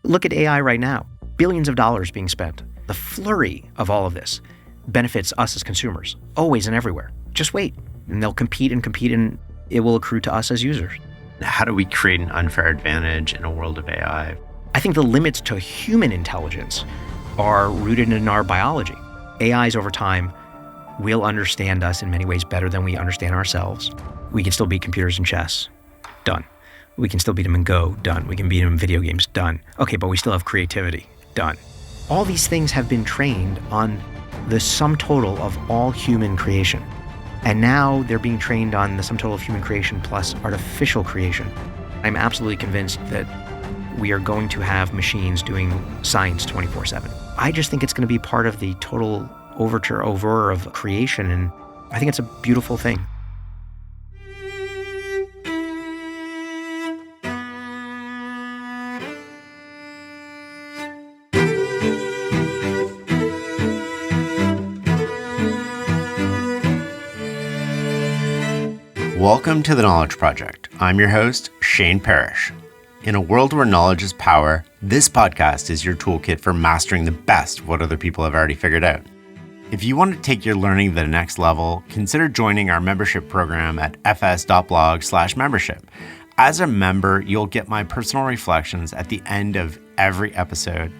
Look at AI right now. Billions of dollars being spent. The flurry of all of this benefits us as consumers, always and everywhere. Just wait, and they'll compete, and it will accrue to us as users. How do we create an unfair advantage in a world of AI? I think the limits to human intelligence are rooted in our biology. AIs over time will understand us in many ways better than we understand ourselves. We can still beat computers in chess. Done. We can still beat them in Go. Done. We can beat them in video games. Done. Okay, but we still have creativity. Done. All these things have been trained on the sum total of all human creation. And now they're being trained on the sum total of human creation plus artificial creation. I'm absolutely convinced that we are going to have machines doing science 24/7. I just think it's going to be part of the total overture of creation, and I think it's a beautiful thing. Welcome to The Knowledge Project. I'm your host, Shane Parrish. In a world where knowledge is power, this podcast is your toolkit for mastering the best of what other people have already figured out. If you want to take your learning to the next level, consider joining our membership program at fs.blog/membership. As a member, you'll get my personal reflections at the end of every episode,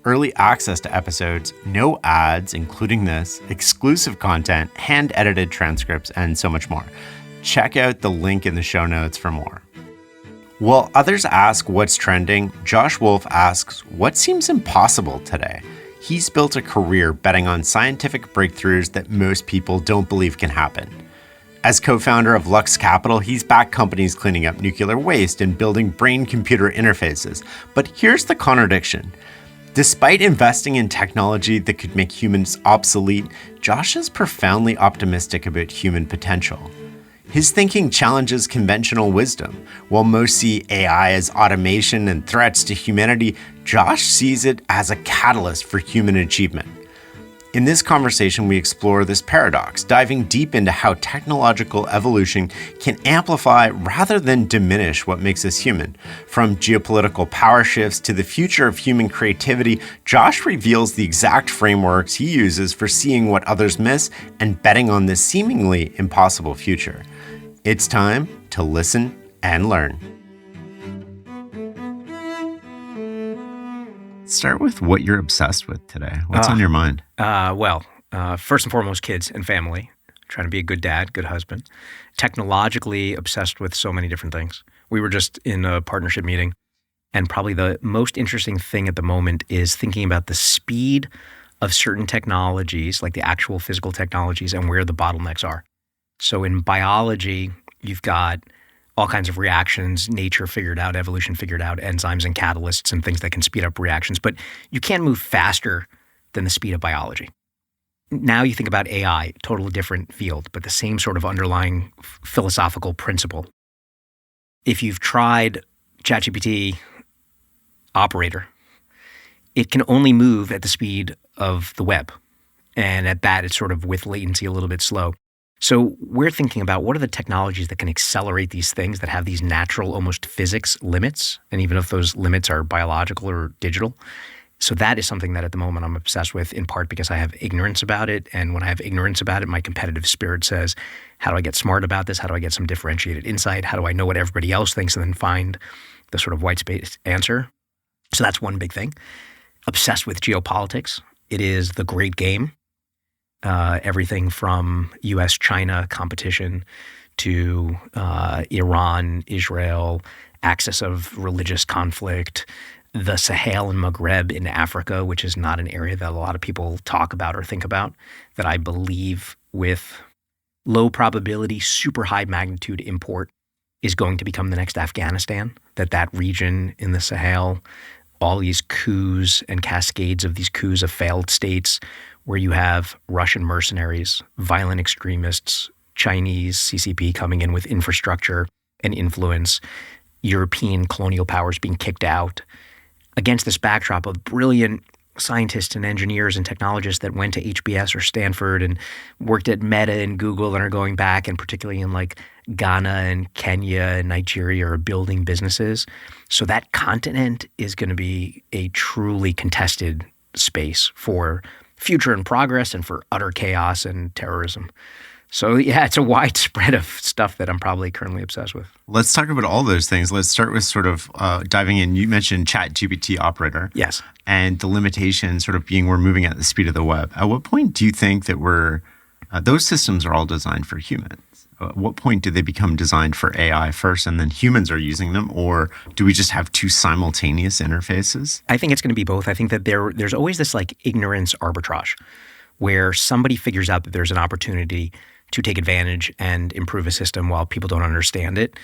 early access to episodes, no ads, including this, exclusive content, hand-edited transcripts, and so much more. Check out the link in the show notes for more. While others ask what's trending, Josh Wolfe asks what seems impossible today. He's built a career betting on scientific breakthroughs that most people don't believe can happen. As co-founder of Lux Capital, he's backed companies cleaning up nuclear waste and building brain-computer interfaces. But here's the contradiction. Despite investing in technology that could make humans obsolete, Josh is profoundly optimistic about human potential. His thinking challenges conventional wisdom. While most see AI as automation and threats to humanity, Josh sees it as a catalyst for human achievement. In this conversation, we explore this paradox, diving deep into how technological evolution can amplify rather than diminish what makes us human. From geopolitical power shifts to the future of human creativity, Josh reveals the exact frameworks he uses for seeing what others miss and betting on this seemingly impossible future. It's time to listen and learn. Start with what you're obsessed with today. What's on your mind? First and foremost, kids and family. Trying to be a good dad, good husband. Technologically obsessed with so many different things. We were just in a partnership meeting, and probably the most interesting thing at the moment is thinking about the speed of certain technologies, like the actual physical technologies, and where the bottlenecks are. So in biology, you've got all kinds of reactions, nature figured out, evolution figured out, enzymes and catalysts and things that can speed up reactions. But you can't move faster than the speed of biology. Now you think about AI, totally different field, but the same sort of underlying philosophical principle. If you've tried ChatGPT operator, it can only move at the speed of the web. And at that, it's sort of with latency a little bit slow. So we're thinking about what are the technologies that can accelerate these things that have these natural, almost physics limits, and even if those limits are biological or digital. So that is something that at the moment I'm obsessed with, in part because I have ignorance about it. And when I have ignorance about it, my competitive spirit says, how do I get smart about this? How do I get some differentiated insight? How do I know what everybody else thinks and then find the sort of white space answer? So that's one big thing. Obsessed with geopolitics. It is the great game. Everything from US-China competition to Iran, Israel, axis of religious conflict, the Sahel and Maghreb in Africa, which is not an area that a lot of people talk about or think about, that I believe with low probability, super high magnitude import is going to become the next Afghanistan, that region in the Sahel, all these coups and cascades of these coups of failed states where you have Russian mercenaries, violent extremists, Chinese CCP coming in with infrastructure and influence, European colonial powers being kicked out. Against this backdrop of brilliant scientists and engineers and technologists that went to HBS or Stanford and worked at Meta and Google and are going back, and particularly in like Ghana and Kenya and Nigeria, are building businesses. So that continent is going to be a truly contested space for future and progress and for utter chaos and terrorism. So yeah, it's a wide spread of stuff that I'm probably currently obsessed with. Let's talk about all those things. Let's start with sort of diving in. You mentioned ChatGPT operator. Yes. And the limitation sort of being we're moving at the speed of the web. At what point do you think that those systems are all designed for humans? At what point do they become designed for AI first and then humans are using them? Or do we just have two simultaneous interfaces? I think it's going to be both. I think that there's always this like ignorance arbitrage where somebody figures out that there's an opportunity to take advantage and improve a system while people don't understand it.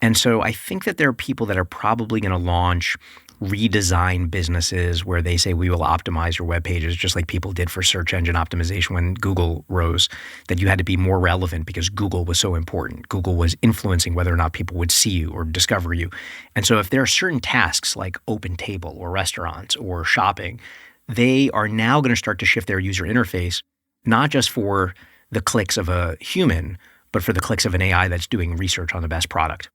And so I think that there are people that are probably going to launch redesign businesses where they say we will optimize your web pages, just like people did for search engine optimization when Google rose, that you had to be more relevant because Google was so important. Google was influencing whether or not people would see you or discover you. And so if there are certain tasks like open table or restaurants or shopping, they are now going to start to shift their user interface, not just for the clicks of a human, but for the clicks of an AI that's doing research on the best product.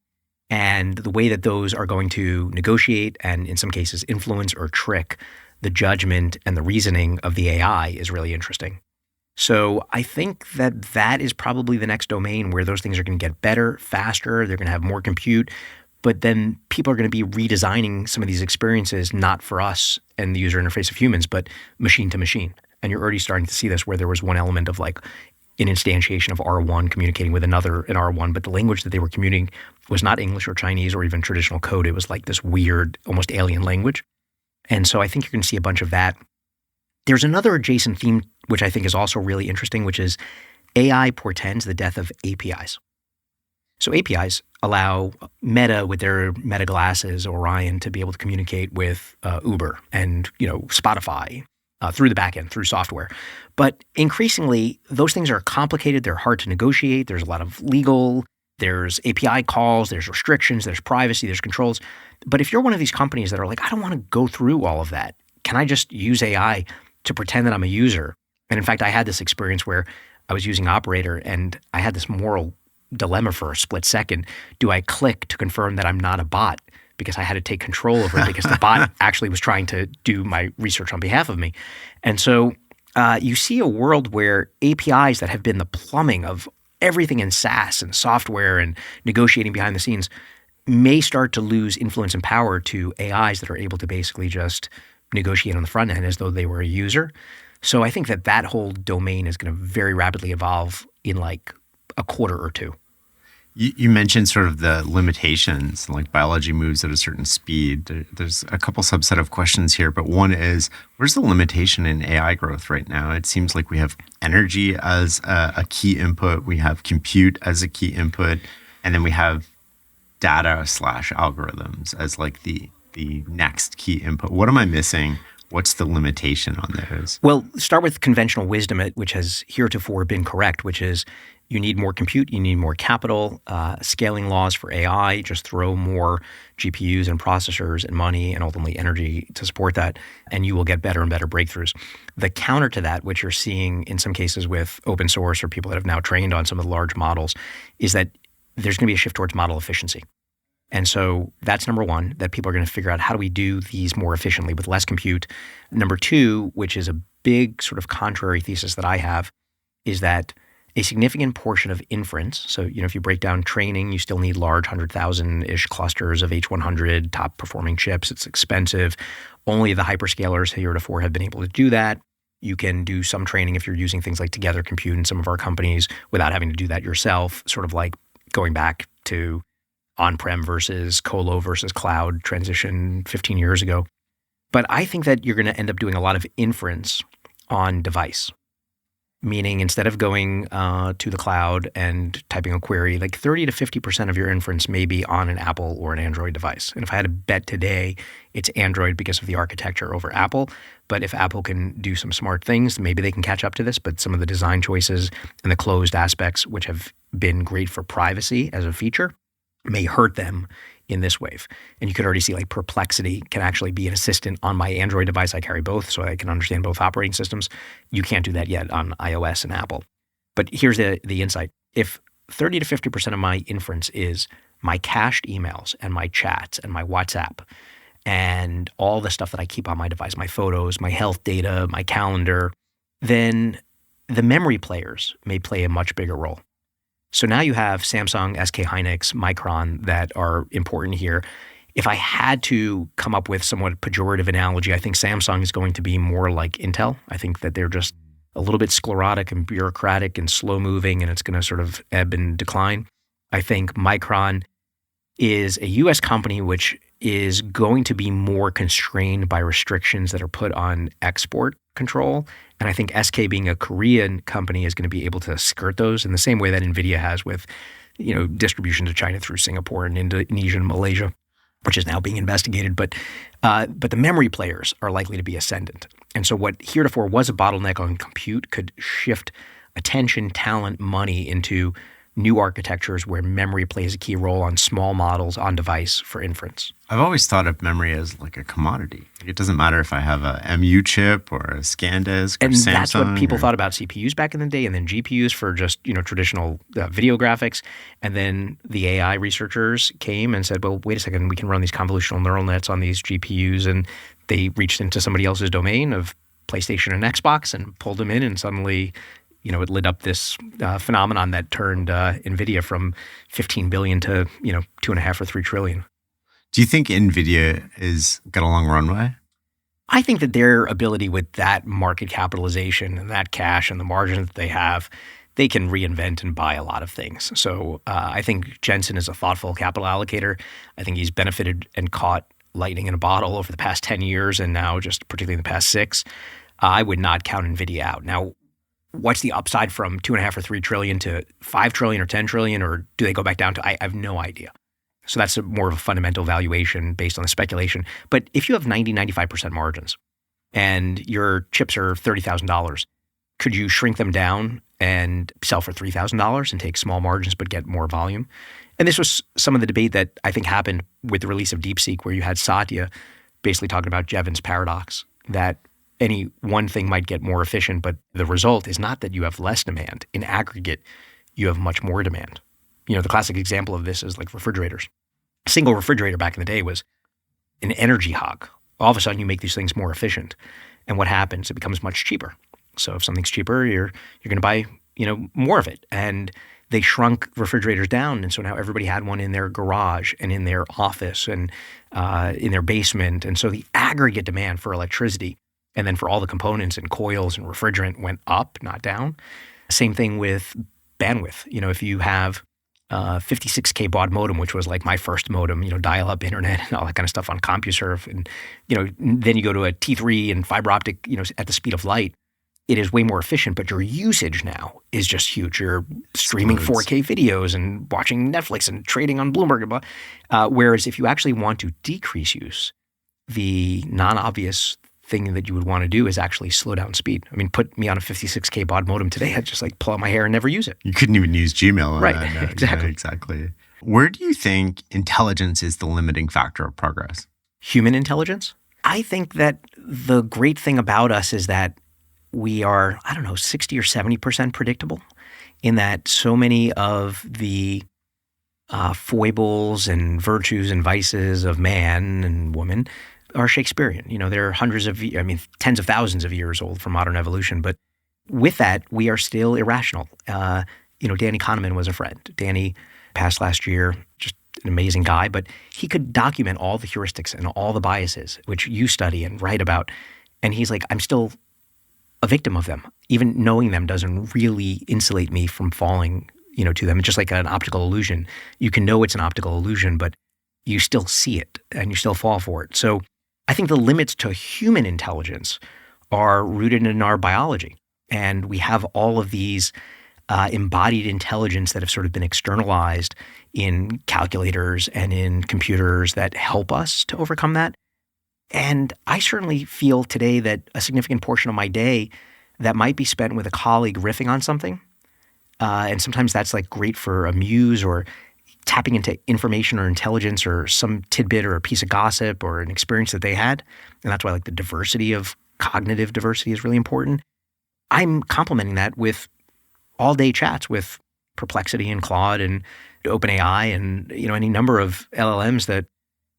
And the way that those are going to negotiate and in some cases influence or trick the judgment and the reasoning of the AI is really interesting. So I think that that is probably the next domain where those things are going to get better, faster, they're going to have more compute, but then people are going to be redesigning some of these experiences, not for us and the user interface of humans, but machine to machine. And you're already starting to see this where there was one element of like an instantiation of R1 communicating with another in R1, but the language that they were communicating was not English or Chinese or even traditional code. It was like this weird, almost alien language. And so I think you're going to see a bunch of that. There's another adjacent theme, which I think is also really interesting, which is AI portends the death of APIs. So APIs allow Meta with their Meta glasses, Orion, to be able to communicate with Uber and Spotify through the backend, through software. But increasingly, those things are complicated. They're hard to negotiate. There's a lot of legal, there's API calls, there's restrictions, there's privacy, there's controls. But if you're one of these companies that are like, I don't want to go through all of that, can I just use AI to pretend that I'm a user? And in fact, I had this experience where I was using Operator and I had this moral dilemma for a split second. Do I click to confirm that I'm not a bot? Because I had to take control over it because the bot actually was trying to do my research on behalf of me. And so you see a world where APIs that have been the plumbing of everything in SaaS and software and negotiating behind the scenes may start to lose influence and power to AIs that are able to basically just negotiate on the front end as though they were a user. So I think that whole domain is going to very rapidly evolve in like a quarter or two. You mentioned sort of the limitations, like biology moves at a certain speed. There's a couple subset of questions here, but one is, where's the limitation in AI growth right now? It seems like we have energy as a key input, we have compute as a key input, and then we have data/algorithms as like the next key input. What am I missing? What's the limitation on those? Well, start with conventional wisdom, which has heretofore been correct, which is you need more compute, you need more capital, scaling laws for AI, just throw more GPUs and processors and money and ultimately energy to support that, and you will get better and better breakthroughs. The counter to that, which you're seeing in some cases with open source or people that have now trained on some of the large models, is that there's going to be a shift towards model efficiency. And so that's number one, that people are going to figure out how do we do these more efficiently with less compute. Number two, which is a big sort of contrary thesis that I have, is that a significant portion of inference, so if you break down training, you still need large 100,000-ish clusters of H100 top performing chips. It's expensive. Only the hyperscalers heretofore have been able to do that. You can do some training if you're using things like Together Compute in some of our companies without having to do that yourself, sort of like going back to on-prem versus colo versus cloud transition 15 years ago. But I think that you're going to end up doing a lot of inference on device. Meaning instead of going to the cloud and typing a query, like 30 to 50% of your inference may be on an Apple or an Android device. And if I had to bet today, it's Android because of the architecture over Apple. But if Apple can do some smart things, maybe they can catch up to this. But some of the design choices and the closed aspects, which have been great for privacy as a feature, may hurt them in this wave. And you could already see like Perplexity can actually be an assistant on my Android device. I carry both, so I can understand both operating systems. You can't do that yet on iOS and Apple. But here's the insight. If 30 to 50% of my inference is my cached emails and my chats and my WhatsApp and all the stuff that I keep on my device, my photos, my health data, my calendar, then the memory players may play a much bigger role. So now you have Samsung, SK Hynix, Micron that are important here. If I had to come up with somewhat pejorative analogy, I think Samsung is going to be more like Intel. I think that they're just a little bit sclerotic and bureaucratic and slow moving, and it's going to sort of ebb and decline. I think Micron is a U.S. company which is going to be more constrained by restrictions that are put on export control. And I think SK being a Korean company is going to be able to skirt those in the same way that NVIDIA has with, distribution to China through Singapore and Indonesia and Malaysia, which is now being investigated. But the memory players are likely to be ascendant. And so what heretofore was a bottleneck on compute could shift attention, talent, money into new architectures where memory plays a key role on small models on device for inference. I've always thought of memory as like a commodity. It doesn't matter if I have a MU chip or a ScanDisk or and Samsung. And that's what people thought about CPUs back in the day, and then GPUs for just traditional video graphics. And then the AI researchers came and said, well, wait a second, we can run these convolutional neural nets on these GPUs. And they reached into somebody else's domain of PlayStation and Xbox and pulled them in, and suddenly it lit up this phenomenon that turned NVIDIA from 15 billion to 2.5 or 3 trillion. Do you think NVIDIA is got a long runway? I think that their ability with that market capitalization and that cash and the margins that they have, they can reinvent and buy a lot of things. So I think Jensen is a thoughtful capital allocator. I think he's benefited and caught lightning in a bottle over the past 10 years and now just particularly in the past 6. I would not count NVIDIA out. Now, what's the upside from 2.5 or 3 trillion to 5 trillion or 10 trillion, or do they go back down to? I have no idea. So that's more of a fundamental valuation based on the speculation. But if you have 95% margins and your chips are $30,000, could you shrink them down and sell for $3,000 and take small margins but get more volume? And this was some of the debate that I think happened with the release of DeepSeek, where you had Satya basically talking about Jevons paradox, that any one thing might get more efficient, but the result is not that you have less demand. In aggregate, you have much more demand. The classic example of this is like refrigerators. A single refrigerator back in the day was an energy hog. All of a sudden, you make these things more efficient. And what happens? It becomes much cheaper. So if something's cheaper, you're going to buy, more of it. And they shrunk refrigerators down. And so now everybody had one in their garage and in their office and in their basement. And so the aggregate demand for electricity and then for all the components and coils and refrigerant went up, not down. Same thing with bandwidth. If you have 56K baud modem, which was like my first modem, dial-up internet and all that kind of stuff on CompuServe. And, then you go to a T3 and fiber optic, at the speed of light. It is way more efficient, but your usage now is just huge. You're streaming 4K videos and watching Netflix and trading on Bloomberg and blah. Whereas if you actually want to decrease use, the non-obvious thing that you would want to do is actually slow down speed. I mean, put me on a 56K baud modem today, I'd just pull out my hair and never use it. You couldn't even use Gmail. Right, exactly. Yeah, exactly. Where do you think intelligence is the limiting factor of progress? Human intelligence? I think that the great thing about us is that we are, 60 or 70% predictable, in that so many of the foibles and virtues and vices of man and woman are Shakespearean. They're tens of thousands of years old from modern evolution. But with that, we are still irrational. Danny Kahneman was a friend. Danny passed last year, just an amazing guy, but he could document all the heuristics and all the biases, which you study and write about. And he's like, I'm still a victim of them. Even knowing them doesn't really insulate me from falling, to them. It's just like an optical illusion. You can know it's an optical illusion, but you still see it and you still fall for it. So I think the limits to human intelligence are rooted in our biology. And we have all of these embodied intelligence that have sort of been externalized in calculators and in computers that help us to overcome that. And I certainly feel today that a significant portion of my day that might be spent with a colleague riffing on something, and sometimes that's great for a muse or tapping into information or intelligence or some tidbit or a piece of gossip or an experience that they had. And that's why like the diversity of cognitive diversity is really important. I'm complementing that with all-day chats with Perplexity and Claude and OpenAI and any number of LLMs that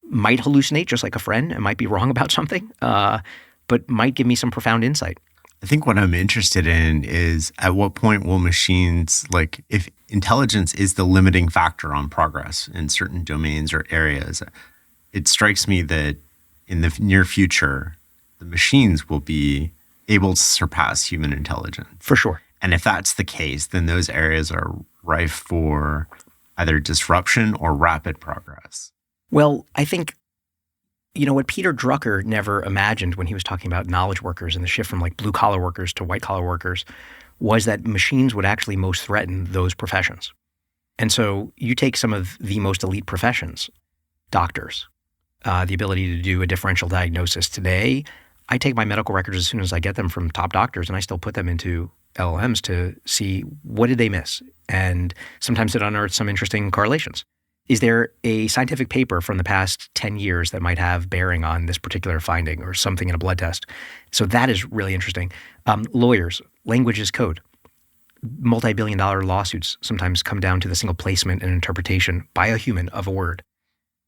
might hallucinate just like a friend and might be wrong about something, but might give me some profound insight. I think what I'm interested in is at what point will machines, like if intelligence is the limiting factor on progress in certain domains or areas, it strikes me that in the near future, the machines will be able to surpass human intelligence. For sure. And if that's the case, then those areas are rife for either disruption or rapid progress. Well, I think, what Peter Drucker never imagined when he was talking about knowledge workers and the shift from like blue collar workers to white collar workers was that machines would actually most threaten those professions. And so you take some of the most elite professions, doctors, the ability to do a differential diagnosis. Today, I take my medical records as soon as I get them from top doctors and I still put them into LLMs to see what did they miss. And sometimes it unearths some interesting correlations. Is there a scientific paper from the past 10 years that might have bearing on this particular finding or something in a blood test? So that is really interesting. Lawyers, language is code. Multi-billion-dollar lawsuits sometimes come down to the single placement and interpretation by a human of a word.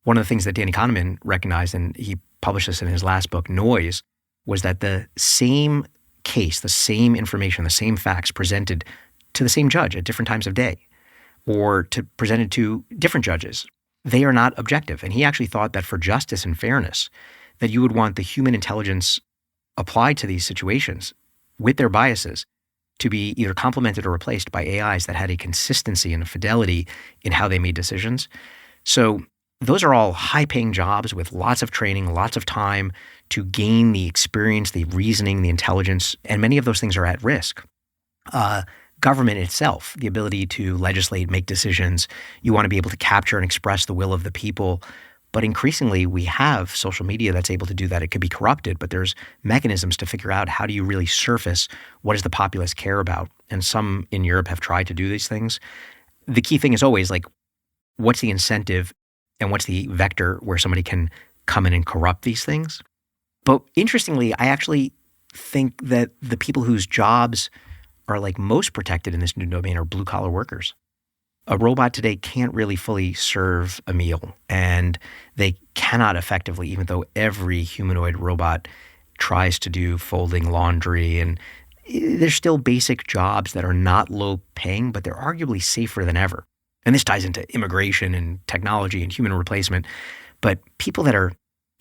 One of the things that Danny Kahneman recognized, and he published this in his last book, Noise, was that the same case, the same information, the same facts presented to the same judge at different times of day or presented to different judges, they are not objective. And he actually thought that for justice and fairness, that you would want the human intelligence applied to these situations with their biases to be either complemented or replaced by AIs that had a consistency and a fidelity in how they made decisions. So those are all high-paying jobs with lots of training, lots of time to gain the experience, the reasoning, the intelligence, and many of those things are at risk. Government itself, the ability to legislate, make decisions, you want to be able to capture and express the will of the people. But increasingly, we have social media that's able to do that. It could be corrupted, but there's mechanisms to figure out how do you really surface what does the populace care about. And some in Europe have tried to do these things. The key thing is always like, what's the incentive and what's the vector where somebody can come in and corrupt these things? But interestingly, I actually think that the people whose jobs are like most protected in this new domain are blue collar workers. A robot today can't really fully serve a meal, and they cannot effectively, even though every humanoid robot tries to do folding laundry, and there's still basic jobs that are not low paying, but they're arguably safer than ever. And this ties into immigration and technology and human replacement. But people that are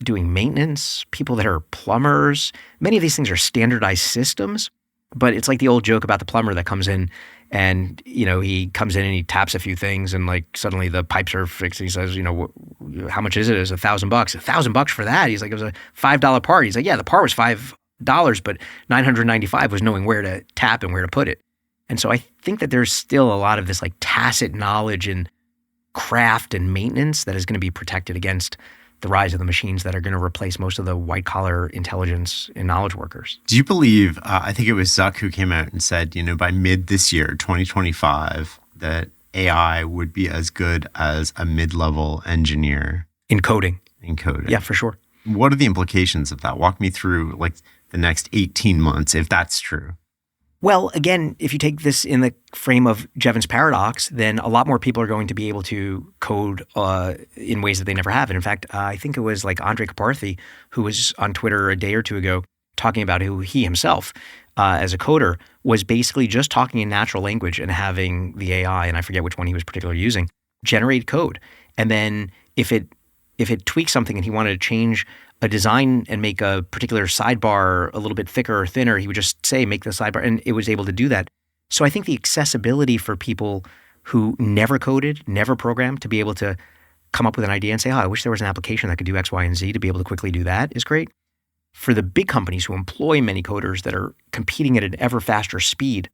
doing maintenance, people that are plumbers, many of these things are standardized systems. But it's like the old joke about the plumber that comes in and, he comes in and he taps a few things and like suddenly the pipes are fixed. And he says, how much is it? It's $1,000. $1,000 for that? He's like, it was a $5 part. He's like, yeah, the part was $5, but $995 was knowing where to tap and where to put it. And so I think that there's still a lot of this like tacit knowledge and craft and maintenance that is going to be protected against the rise of the machines that are going to replace most of the white-collar intelligence and knowledge workers. Do you believe, I think it was Zuck who came out and said, by mid this year, 2025, that AI would be as good as a mid-level engineer? In coding. Yeah, for sure. What are the implications of that? Walk me through like the next 18 months, if that's true. Well, again, if you take this in the frame of Jevons paradox, then a lot more people are going to be able to code in ways that they never have. And in fact, I think it was like Andre Kaparthy, who was on Twitter a day or two ago talking about who he himself, as a coder, was basically just talking in natural language and having the AI, and I forget which one he was particularly using, generate code. And then if it tweaks something and he wanted to change a design and make a particular sidebar a little bit thicker or thinner, he would just say, make the sidebar, and it was able to do that. So I think the accessibility for people who never coded, never programmed, to be able to come up with an idea and say, I wish there was an application that could do X, Y, and Z, to be able to quickly do that is great. For the big companies who employ many coders that are competing at an ever faster speed,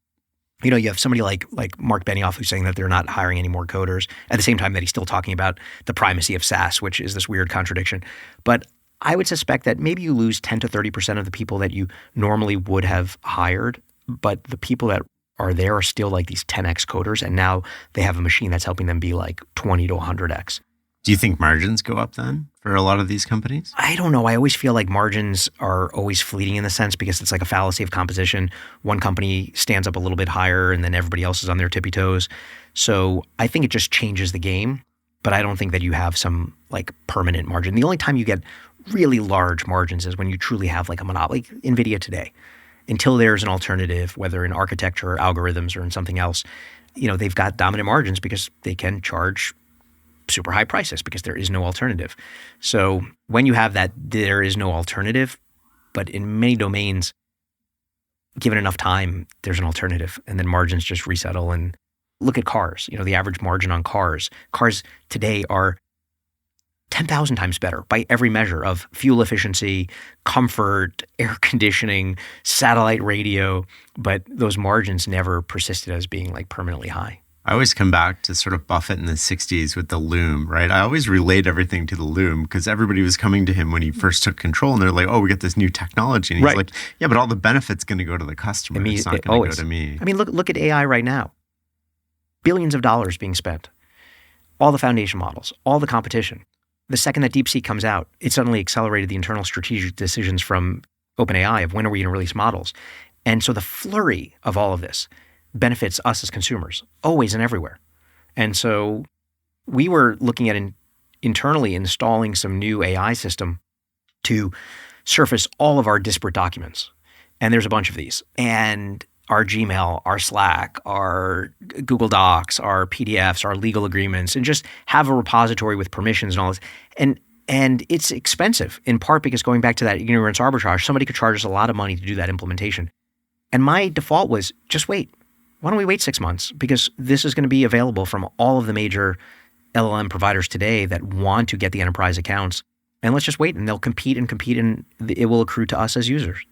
you have somebody like Mark Benioff who's saying that they're not hiring any more coders at the same time that he's still talking about the primacy of SaaS, which is this weird contradiction. But I would suspect that maybe you lose 10 to 30% of the people that you normally would have hired, but the people that are there are still like these 10x coders, and now they have a machine that's helping them be like 20 to 100x. Do you think margins go up then for a lot of these companies? I don't know. I always feel like margins are always fleeting in the sense because it's like a fallacy of competition. One company stands up a little bit higher and then everybody else is on their tippy toes. So I think it just changes the game, but I don't think that you have some like permanent margin. The only time you get really large margins is when you truly have like a monopoly, like NVIDIA today. Until there's an alternative, whether in architecture or algorithms or in something else, they've got dominant margins because they can charge super high prices because there is no alternative. So when you have that, there is no alternative, but in many domains, given enough time, there's an alternative, and then margins just resettle. And look at cars. The average margin on cars today are 10,000 times better by every measure of fuel efficiency, comfort, air conditioning, satellite radio, but those margins never persisted as being like permanently high. I always come back to sort of Buffett in the 60s with the loom, right? I always relate everything to the loom because everybody was coming to him when he first took control and they're like, oh, we got this new technology. And he's like, yeah, but all the benefit's going to go to the customer. It's not going to go to me. I mean, look at AI right now. Billions of dollars being spent. All the foundation models, all the competition. The second that DeepSeek comes out, it suddenly accelerated the internal strategic decisions from OpenAI of when are we going to release models. And so the flurry of all of this benefits us as consumers, always and everywhere. And so we were looking at internally installing some new AI system to surface all of our disparate documents. And there's a bunch of these. And our Gmail, our Slack, our Google Docs, our PDFs, our legal agreements, and just have a repository with permissions and all this. And it's expensive, in part because going back to that ignorance arbitrage, somebody could charge us a lot of money to do that implementation. And my default was just wait. Why don't we wait 6 months? Because this is going to be available from all of the major LLM providers today that want to get the enterprise accounts. And let's just wait, and they'll compete, and it will accrue to us as users.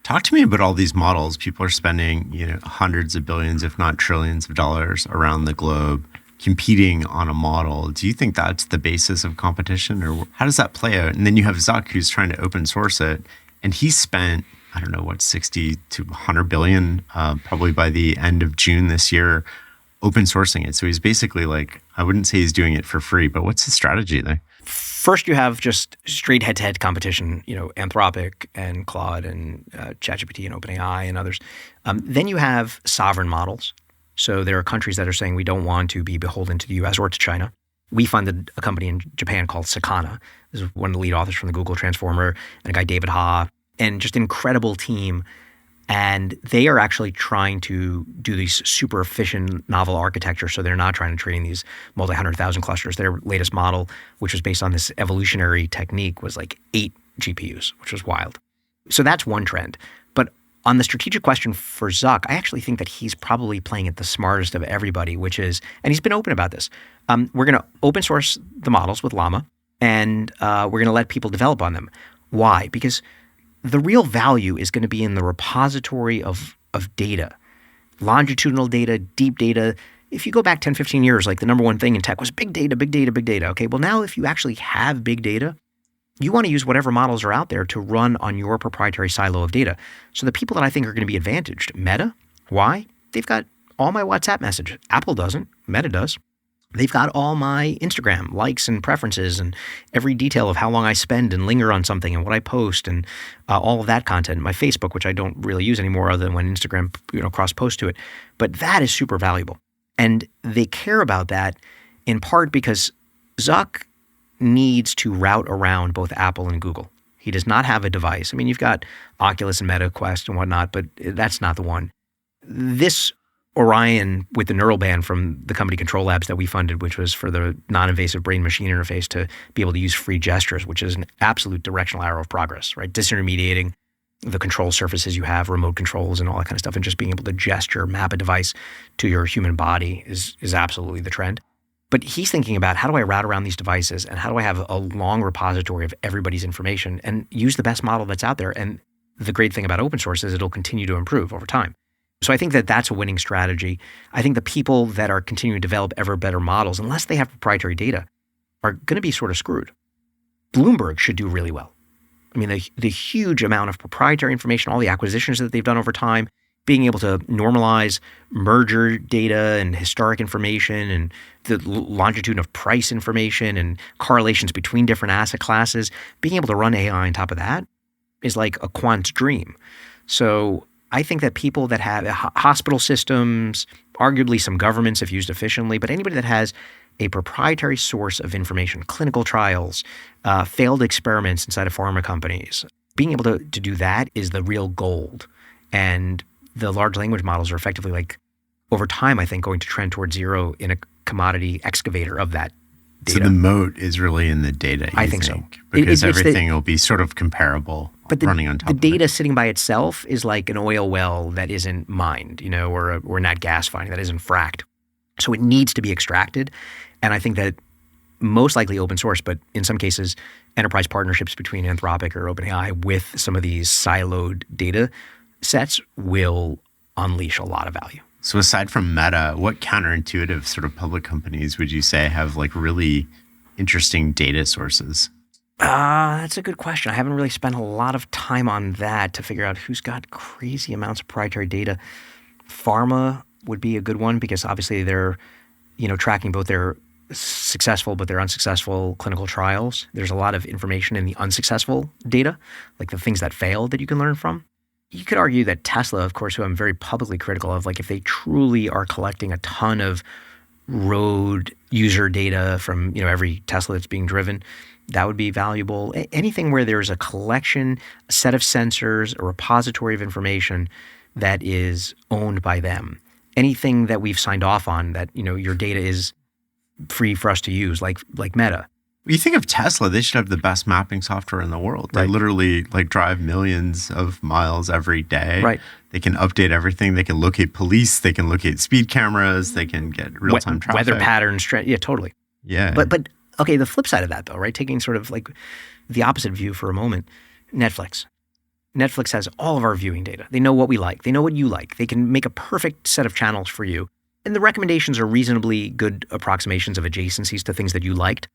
Talk to me about all these models. People are spending, hundreds of billions, if not trillions of dollars around the globe competing on a model. Do you think that's the basis of competition, or how does that play out? And then you have Zuck, who's trying to open source it, and he spent, 60 to 100 billion, probably by the end of June this year, open sourcing it. So he's basically like, I wouldn't say he's doing it for free, but what's his strategy there? First, you have just straight head-to-head competition, Anthropic and Claude and ChatGPT and OpenAI and others. Then you have sovereign models. So there are countries that are saying we don't want to be beholden to the US or to China. We funded a company in Japan called Sakana. This is one of the lead authors from the Google Transformer, and a guy, David Ha, and just an incredible team. And they are actually trying to do these super efficient novel architecture. So they're not trying to train these multi-100,000 clusters. Their latest model, which was based on this evolutionary technique, was like 8 GPUs, which was wild. So that's one trend. But on the strategic question for Zuck, I actually think that he's probably playing it the smartest of everybody, which is, and he's been open about this, we're going to open source the models with Llama, and we're going to let people develop on them. Why? Because the real value is going to be in the repository of data, longitudinal data, deep data. If you go back 10, 15 years, like the number one thing in tech was big data, big data, big data. Okay, well now if you actually have big data, you want to use whatever models are out there to run on your proprietary silo of data. So the people that I think are going to be advantaged, Meta, why? They've got all my WhatsApp messages. Apple doesn't, Meta does. They've got all my Instagram likes and preferences and every detail of how long I spend and linger on something and what I post and all of that content. My Facebook, which I don't really use anymore other than when Instagram cross-post to it. But that is super valuable. And they care about that in part because Zuck needs to route around both Apple and Google. He does not have a device. I mean, you've got Oculus and Meta Quest and whatnot, but that's not the one. This Orion with the neural band from the company Control Labs that we funded, which was for the non-invasive brain-machine interface to be able to use free gestures, which is an absolute directional arrow of progress, right? Disintermediating the control surfaces you have, remote controls and all that kind of stuff, and just being able to gesture, map a device to your human body is absolutely the trend. But he's thinking about how do I route around these devices and how do I have a long repository of everybody's information and use the best model that's out there. And the great thing about open source is it'll continue to improve over time. So I think that that's a winning strategy. I think the people that are continuing to develop ever better models, unless they have proprietary data, are going to be sort of screwed. Bloomberg should do really well. I mean, the huge amount of proprietary information, all the acquisitions that they've done over time, being able to normalize merger data and historic information and the longitude of price information and correlations between different asset classes, being able to run AI on top of that is like a quant's dream. So I think that people that have hospital systems, arguably some governments if used efficiently, but anybody that has a proprietary source of information, clinical trials, failed experiments inside of pharma companies, being able to do that is the real gold. And the large language models are effectively like, over time, I think, going to trend towards zero in a commodity excavator of that data. So the moat is really in the data, I think so. Because everything will be sort of comparable running on top of it. The data sitting by itself is like an oil well that isn't mined, or nat gas finding that isn't fracked. So it needs to be extracted. And I think that most likely open source, but in some cases, enterprise partnerships between Anthropic or OpenAI with some of these siloed data sets will unleash a lot of value. So aside from Meta, what counterintuitive sort of public companies would you say have like really interesting data sources? That's a good question. I haven't really spent a lot of time on that to figure out who's got crazy amounts of proprietary data. Pharma would be a good one because obviously they're, tracking both their successful but their unsuccessful clinical trials. There's a lot of information in the unsuccessful data, like the things that failed that you can learn from. You could argue that Tesla, of course, who I'm very publicly critical of, like if they truly are collecting a ton of road user data from, every Tesla that's being driven, that would be valuable. Anything where there's a collection, a set of sensors, a repository of information that is owned by them. Anything that we've signed off on that, your data is free for us to use, like Meta. You think of Tesla, they should have the best mapping software in the world. They literally drive millions of miles every day. Right. They can update everything. They can locate police. They can locate speed cameras. They can get real-time traffic. Weather patterns. Yeah, totally. Yeah. But okay, the flip side of that though, right? Taking sort of like the opposite view for a moment, Netflix. Netflix has all of our viewing data. They know what we like. They know what you like. They can make a perfect set of channels for you. And the recommendations are reasonably good approximations of adjacencies to things that you liked.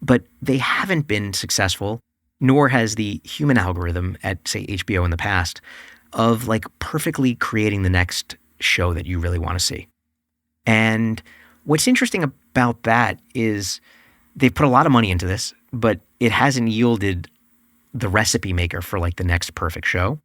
But they haven't been successful, nor has the human algorithm at, say, HBO in the past, of like perfectly creating the next show that you really want to see. And what's interesting about that is they've put a lot of money into this, but it hasn't yielded the recipe maker for like the next perfect show.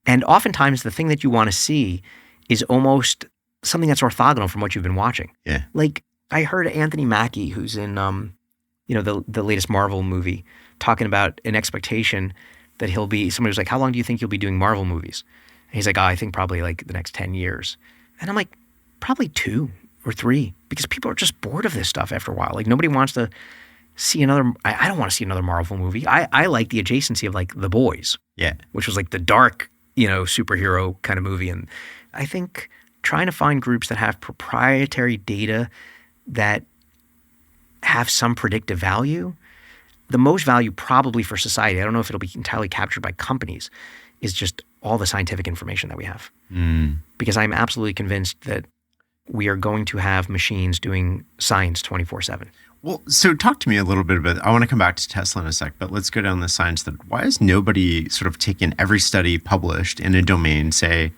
And oftentimes the thing that you want to see is almost something that's orthogonal from what you've been watching. Yeah. Like I heard Anthony Mackie, who's in the latest Marvel movie, talking about an expectation that he'll be, somebody was like, how long do you think you'll be doing Marvel movies? And he's like, I think probably like the next 10 years. And I'm like, probably 2 or 3, because people are just bored of this stuff after a while. Like nobody wants to see another, I don't want to see another Marvel movie. I like the adjacency of like The Boys. Yeah. Which was like the dark, superhero kind of movie. And I think trying to find groups that have proprietary data that have some predictive value, the most value probably for society, I don't know if it'll be entirely captured by companies, is just all the scientific information that we have. Because I'm absolutely convinced that we are going to have machines doing science 24/7. Well, so talk to me a little bit about, I want to come back to Tesla in a sec, but let's go down the science that why has nobody sort of taken every study published in a domain, say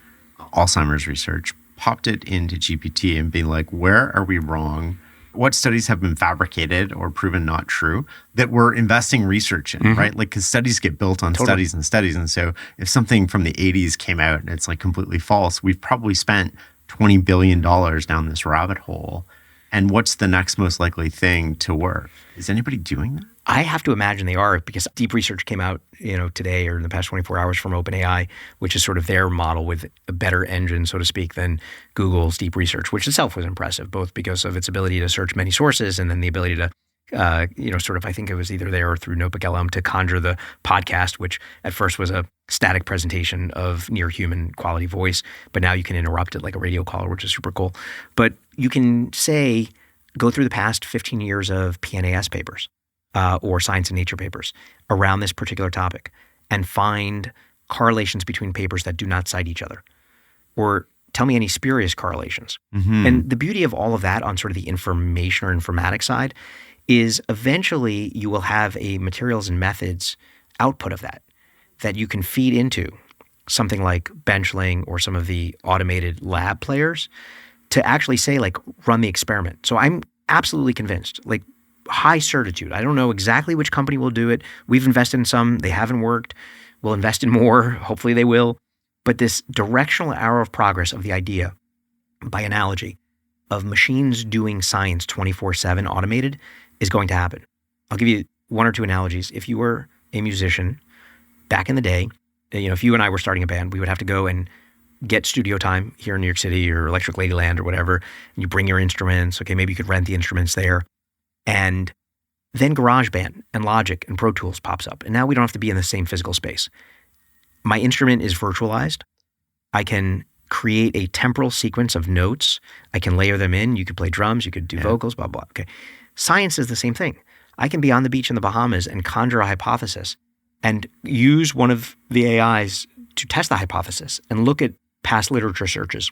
Alzheimer's research, popped it into GPT and been like, where are we wrong? What studies have been fabricated or proven not true that we're investing research in, right? Like, because studies get built on studies and studies. And so if something from the 80s came out and it's like completely false, we've probably spent $20 billion down this rabbit hole. And what's the next most likely thing to work? Is anybody doing that? I have to imagine they are, because deep research came out, today or in the past 24 hours from OpenAI, which is sort of their model with a better engine, so to speak, than Google's deep research, which itself was impressive, both because of its ability to search many sources and then the ability to, I think it was either there or through Notebook LM to conjure the podcast, which at first was a static presentation of near human quality voice, but now you can interrupt it like a radio caller, which is super cool. But you can say, go through the past 15 years of PNAS papers. Or science and nature papers around this particular topic and find correlations between papers that do not cite each other, or tell me any spurious correlations. And the beauty of all of that on sort of the information or informatics side is eventually you will have a materials and methods output of that you can feed into something like Benchling or some of the automated lab players to actually say, like, run the experiment. So I'm absolutely convinced, like, high certitude. I don't know exactly which company will do it. We've invested in some. They haven't worked. We'll invest in more. Hopefully they will. But this directional arrow of progress of the idea, by analogy, of machines doing science 24/7 automated is going to happen. I'll give you one or two analogies. If you were a musician back in the day, if you and I were starting a band, we would have to go and get studio time here in New York City or Electric Ladyland or whatever. And you bring your instruments. Okay, maybe you could rent the instruments there. And then GarageBand and Logic and Pro Tools pops up. And now we don't have to be in the same physical space. My instrument is virtualized. I can create a temporal sequence of notes. I can layer them in. You could play drums. You could do vocals, blah, blah. Okay. Science is the same thing. I can be on the beach in the Bahamas and conjure a hypothesis and use one of the AIs to test the hypothesis and look at past literature searches,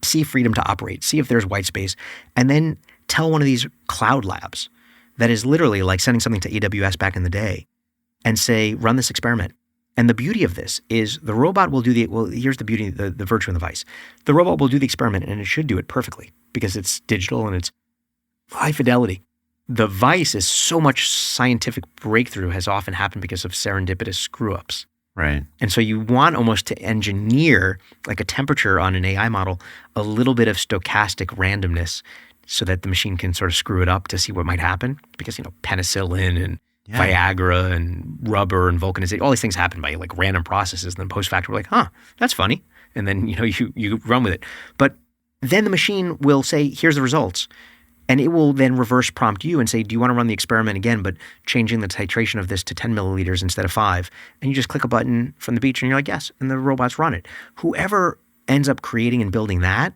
see freedom to operate, see if there's white space, and then tell one of these cloud labs that is literally like sending something to AWS back in the day and say, run this experiment. And the beauty of this is the robot will do here's the beauty, the virtue and the vice. The robot will do the experiment and it should do it perfectly because it's digital and it's high fidelity. The vice is so much scientific breakthrough has often happened because of serendipitous screw-ups. Right. And so you want almost to engineer, like a temperature on an AI model, a little bit of stochastic randomness so that the machine can sort of screw it up to see what might happen. Because, penicillin and Viagra and rubber and vulcanization, all these things happen by like random processes. And then post-factum, we're like, that's funny. And then, you run with it. But then the machine will say, here's the results. And it will then reverse prompt you and say, do you want to run the experiment again, but changing the titration of this to 10 milliliters instead of 5? And you just click a button from the beach and you're like, yes. And the robots run it. Whoever ends up creating and building that,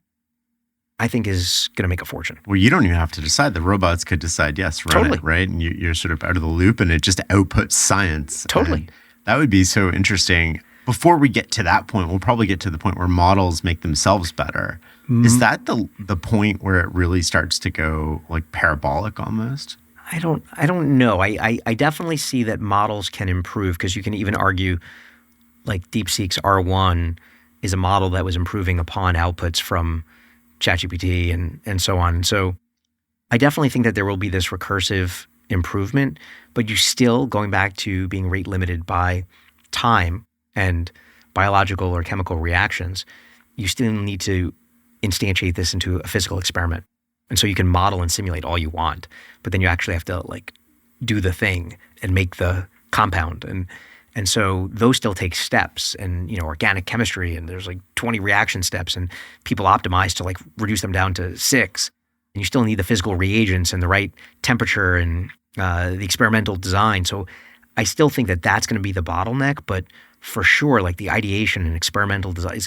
I think is going to make a fortune. Well, you don't even have to decide. The robots could decide, yes, run Totally. it, right? And you're sort of out of the loop and it just outputs science. Totally. And that would be so interesting. Before we get to that point, we'll probably get to the point where models make themselves better. Is that the point where it really starts to go like parabolic almost? I don't know. I definitely see that models can improve because you can even argue like DeepSeek's R1 is a model that was improving upon outputs from ChatGPT and so on. So I definitely think that there will be this recursive improvement, but you still, going back to being rate limited by time and biological or chemical reactions, you still need to instantiate this into a physical experiment. And so you can model and simulate all you want, but then you actually have to like do the thing and make the compound. And so those still take steps and, organic chemistry, and there's like 20 reaction steps and people optimize to like reduce them down to 6. And you still need the physical reagents and the right temperature and the experimental design. So I still think that that's going to be the bottleneck, but for sure, like the ideation and experimental design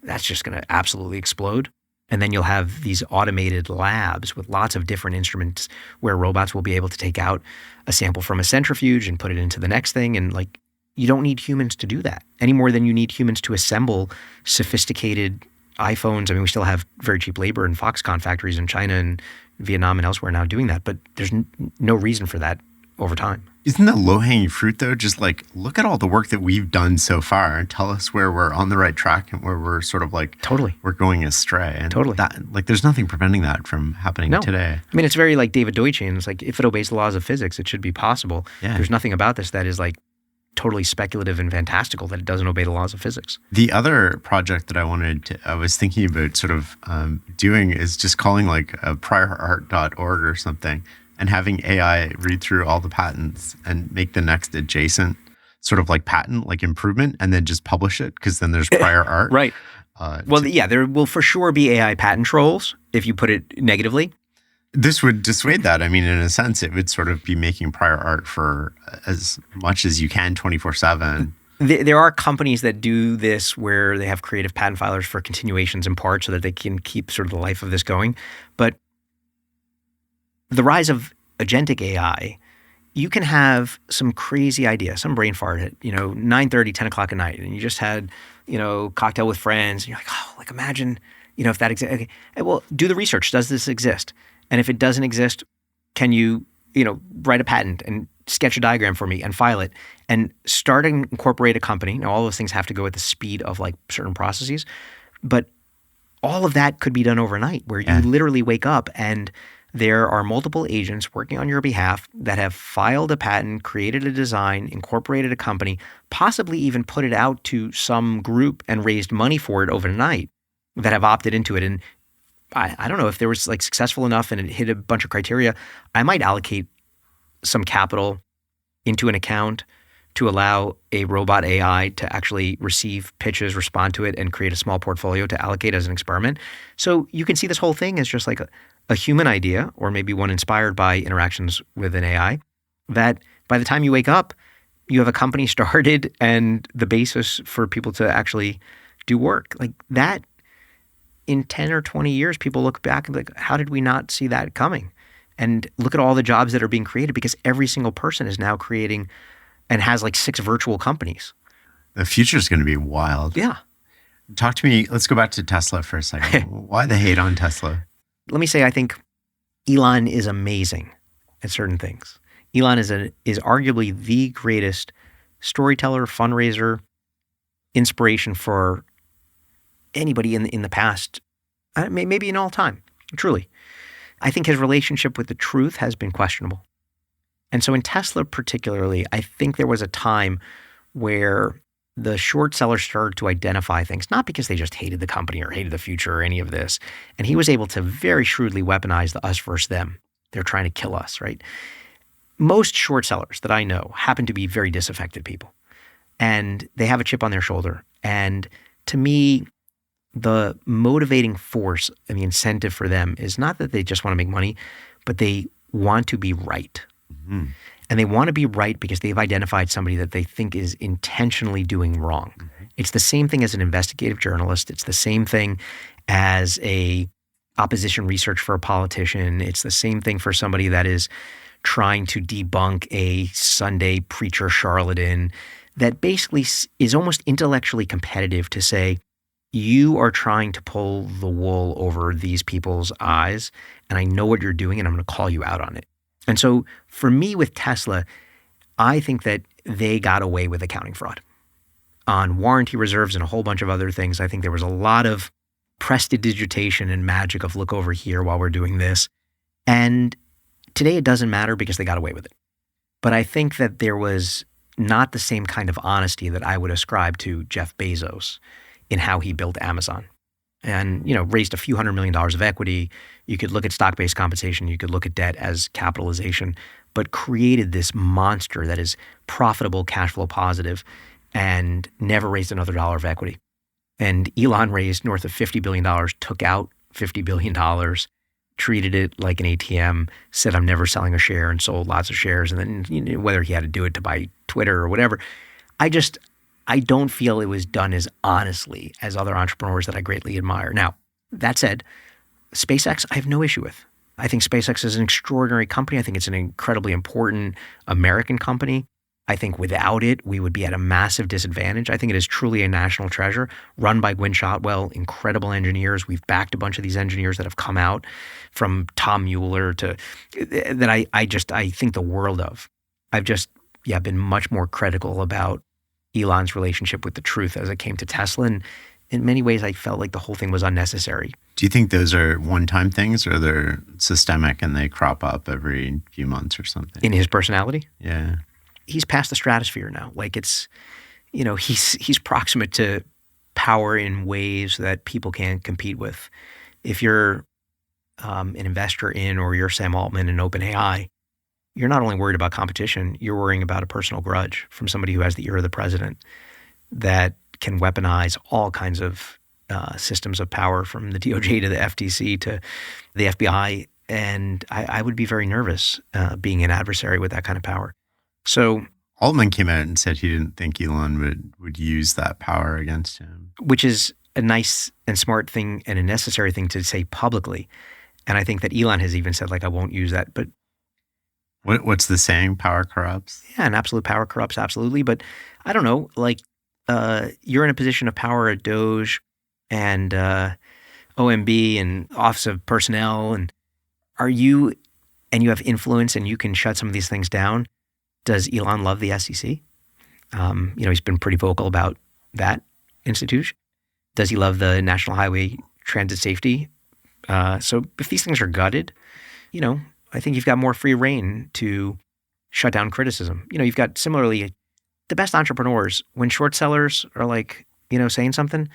that's just going to absolutely explode. And then you'll have these automated labs with lots of different instruments where robots will be able to take out a sample from a centrifuge and put it into the next thing. And like, you don't need humans to do that any more than you need humans to assemble sophisticated iPhones. I mean, we still have very cheap labor in Foxconn factories in China and Vietnam and elsewhere now doing that, but there's no reason for that over time. Isn't that low-hanging fruit, though? Just like, look at all the work that we've done so far and tell us where we're on the right track and where we're sort of like, totally, we're going astray. And totally. That, like, there's nothing preventing that from happening today. I mean, it's very like David Deutschian. It's like, if it obeys the laws of physics, it should be possible. Yeah. There's nothing about this that is like totally speculative and fantastical that it doesn't obey the laws of physics. The other project that I was thinking about sort of doing is just calling like a priorart.org or something, and having AI read through all the patents and make the next adjacent sort of like patent, like improvement, and then just publish it because then there's prior art. Right. There will for sure be AI patent trolls if you put it negatively. This would dissuade that. I mean, in a sense, it would sort of be making prior art for as much as you can 24/7. There are companies that do this where they have creative patent filers for continuations in part so that they can keep sort of the life of this going. But the rise of agentic AI, you can have some crazy idea, some brain fart at 9:30, 10 o'clock at night, and you just had cocktail with friends, and you're like, oh, like imagine if that exists. Okay, well, do the research. Does this exist? And if it doesn't exist, can you write a patent and sketch a diagram for me and file it and start and incorporate a company. Now, all those things have to go at the speed of like certain processes, but all of that could be done overnight where you literally wake up and there are multiple agents working on your behalf that have filed a patent, created a design, incorporated a company, possibly even put it out to some group and raised money for it overnight that have opted into it. And I don't know if there was like successful enough and it hit a bunch of criteria, I might allocate some capital into an account to allow a robot AI to actually receive pitches, respond to it, and create a small portfolio to allocate as an experiment. So you can see this whole thing as just like a human idea, or maybe one inspired by interactions with an AI, that by the time you wake up, you have a company started and the basis for people to actually do work. Like that, in 10 or 20 years, people look back and be like, how did we not see that coming? And look at all the jobs that are being created because every single person is now creating and has like 6 virtual companies. The future is going to be wild. Yeah. Talk to me. Let's go back to Tesla for a second. Why the hate on Tesla? Let me say, I think Elon is amazing at certain things. Elon is arguably the greatest storyteller, fundraiser, inspiration for anybody in the past, maybe in all time, truly. I think his relationship with the truth has been questionable. And so in Tesla particularly, I think there was a time where the short sellers started to identify things, not because they just hated the company or hated the future or any of this. And he was able to very shrewdly weaponize the us versus them. They're trying to kill us, right? Most short sellers that I know happen to be very disaffected people. And they have a chip on their shoulder. And to me, the motivating force and the incentive for them is not that they just want to make money, but they want to be right. Mm-hmm. And they want to be right because they've identified somebody that they think is intentionally doing wrong. Mm-hmm. It's the same thing as an investigative journalist. It's the same thing as a opposition research for a politician. It's the same thing for somebody that is trying to debunk a Sunday preacher charlatan that basically is almost intellectually competitive to say, you are trying to pull the wool over these people's eyes, and I know what you're doing, and I'm going to call you out on it. And so for me with Tesla, I think that they got away with accounting fraud. On warranty reserves and a whole bunch of other things, I think there was a lot of prestidigitation and magic of look over here while we're doing this. And today it doesn't matter because they got away with it. But I think that there was not the same kind of honesty that I would ascribe to Jeff Bezos in how he built Amazon. And, raised a few $100 million of equity. You could look at stock-based compensation. You could look at debt as capitalization, but created this monster that is profitable, cash flow positive, and never raised another dollar of equity. And Elon raised north of $50 billion, took out $50 billion, treated it like an ATM, said, I'm never selling a share, and sold lots of shares. And then whether he had to do it to buy Twitter or whatever, I don't feel it was done as honestly as other entrepreneurs that I greatly admire. Now, that said, SpaceX, I have no issue with. I think SpaceX is an extraordinary company. I think it's an incredibly important American company. I think without it, we would be at a massive disadvantage. I think it is truly a national treasure, run by Gwynne Shotwell, incredible engineers. We've backed a bunch of these engineers that have come out from Tom Mueller to that I think the world of. I've just been much more critical about Elon's relationship with the truth as it came to Tesla. And in many ways, I felt like the whole thing was unnecessary. Do you think those are one-time things or they're systemic and they crop up every few months or something? In his personality? Yeah. He's past the stratosphere now. Like it's, he's proximate to power in ways that people can't compete with. If you're an investor in, or you're Sam Altman in OpenAI, you're not only worried about competition, you're worrying about a personal grudge from somebody who has the ear of the president that can weaponize all kinds of systems of power, from the DOJ to the FTC to the FBI. And I would be very nervous being an adversary with that kind of power. So Altman came out and said he didn't think Elon would use that power against him. Which is a nice and smart thing and a necessary thing to say publicly. And I think that Elon has even said, I won't use that. But what's the saying? Power corrupts? Yeah, and absolute power corrupts, absolutely. But I don't know, you're in a position of power at DOGE and OMB and Office of Personnel, and you have influence and you can shut some of these things down. Does Elon love the SEC? He's been pretty vocal about that institution. Does he love the National Highway Transit Safety? So if these things are gutted, I think you've got more free reign to shut down criticism. You've got similarly the best entrepreneurs, when short sellers are saying something,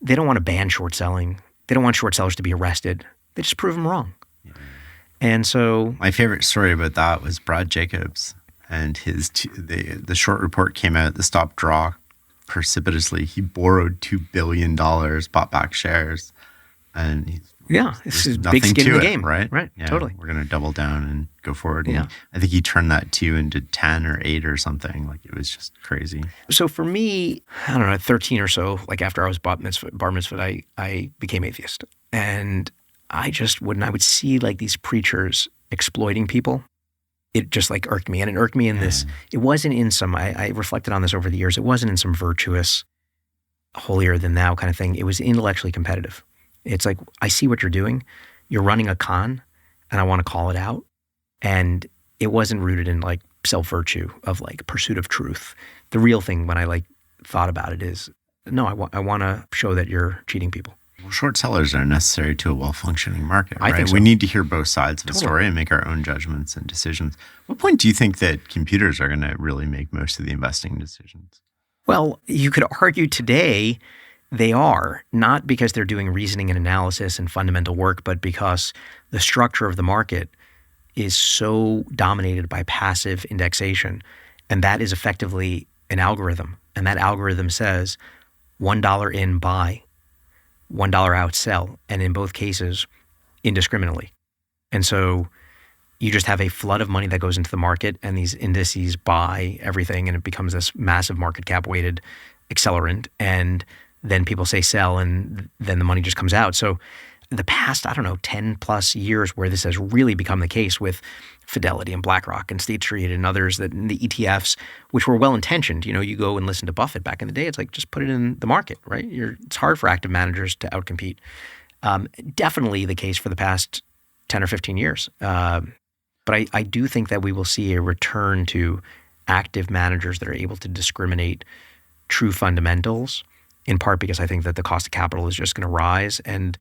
they don't want to ban short selling. They don't want short sellers to be arrested. They just prove them wrong. Yeah. And so my favorite story about that was Brad Jacobs and the short report came out, the stop draw precipitously. He borrowed $2 billion, bought back shares, and this is big skin in the game, right? Right, yeah, totally. We're going to double down and go forward. Yeah. And I think he turned that 2 into 10 or 8 or something. It was just crazy. So for me, I don't know, at 13 or so, after I was bar mitzvahed, I became atheist. And I would see these preachers exploiting people. It just irked me. And it irked me in this, it wasn't in some, I reflected on this over the years, it wasn't in some virtuous, holier than thou kind of thing. It was intellectually competitive. It's I see what you're doing. You're running a con, and I want to call it out. And it wasn't rooted in self-virtue of pursuit of truth. The real thing when I thought about it is, no, I want to show that you're cheating people. Well, short sellers are necessary to a well-functioning market, right? I think so. We need to hear both sides of the story and make our own judgments and decisions. What point do you think that computers are going to really make most of the investing decisions? Well, you could argue today they are, not because they're doing reasoning and analysis and fundamental work, but because the structure of the market is so dominated by passive indexation. And that is effectively an algorithm. And that algorithm says $1 in, buy, $1 out, sell. And in both cases, indiscriminately. And so you just have a flood of money that goes into the market, and these indices buy everything, and it becomes this massive market cap weighted accelerant. And then people say sell, and then the money just comes out. So the past, 10 plus years where this has really become the case with Fidelity and BlackRock and State Street and others, that the ETFs, which were well-intentioned, you go and listen to Buffett back in the day, it's just put it in the market, right? It's hard for active managers to outcompete. Definitely the case for the past 10 or 15 years. But I do think that we will see a return to active managers that are able to discriminate true fundamentals, in part because I think that the cost of capital is just going to rise, and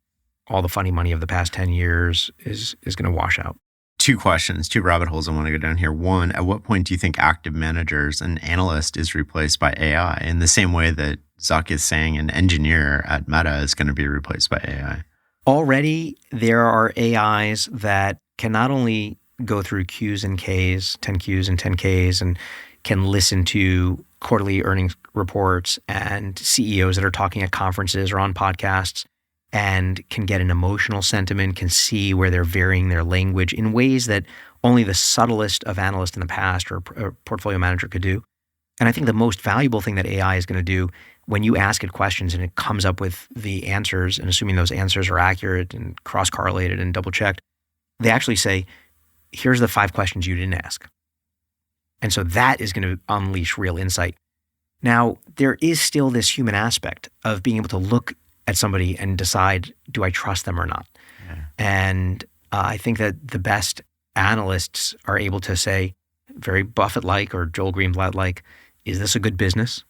all the funny money of the past 10 years is going to wash out. 2 questions, 2 rabbit holes I want to go down here. One, at what point do you think active managers, an analyst is replaced by AI in the same way that Zuck is saying an engineer at Meta is going to be replaced by AI? Already, there are AIs that can not only go through Qs and Ks, 10 Qs and 10 Ks, and can listen to quarterly earnings reports and CEOs that are talking at conferences or on podcasts, and can get an emotional sentiment, can see where they're varying their language in ways that only the subtlest of analysts in the past or a portfolio manager could do. And I think the most valuable thing that AI is going to do, when you ask it questions and it comes up with the answers, and assuming those answers are accurate and cross-correlated and double-checked, they actually say, here's the 5 questions you didn't ask. And so that is going to unleash real insight. Now, there is still this human aspect of being able to look at somebody and decide, do I trust them or not? Yeah. And I think that the best analysts are able to say, very Buffett-like or Joel Greenblatt-like, is this a good business?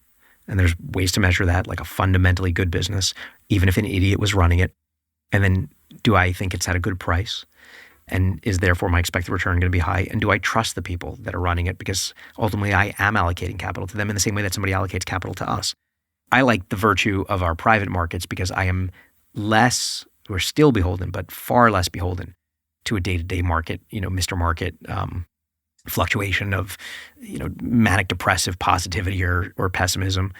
And there's ways to measure that, like a fundamentally good business, even if an idiot was running it. And then, do I think it's at a good price? And is therefore my expected return going to be high? And do I trust the people that are running it? Because ultimately I am allocating capital to them in the same way that somebody allocates capital to us. I like the virtue of our private markets because I am less, we're still beholden, but far less beholden to a day-to-day market, Mr. Market fluctuation of, manic depressive positivity or pessimism.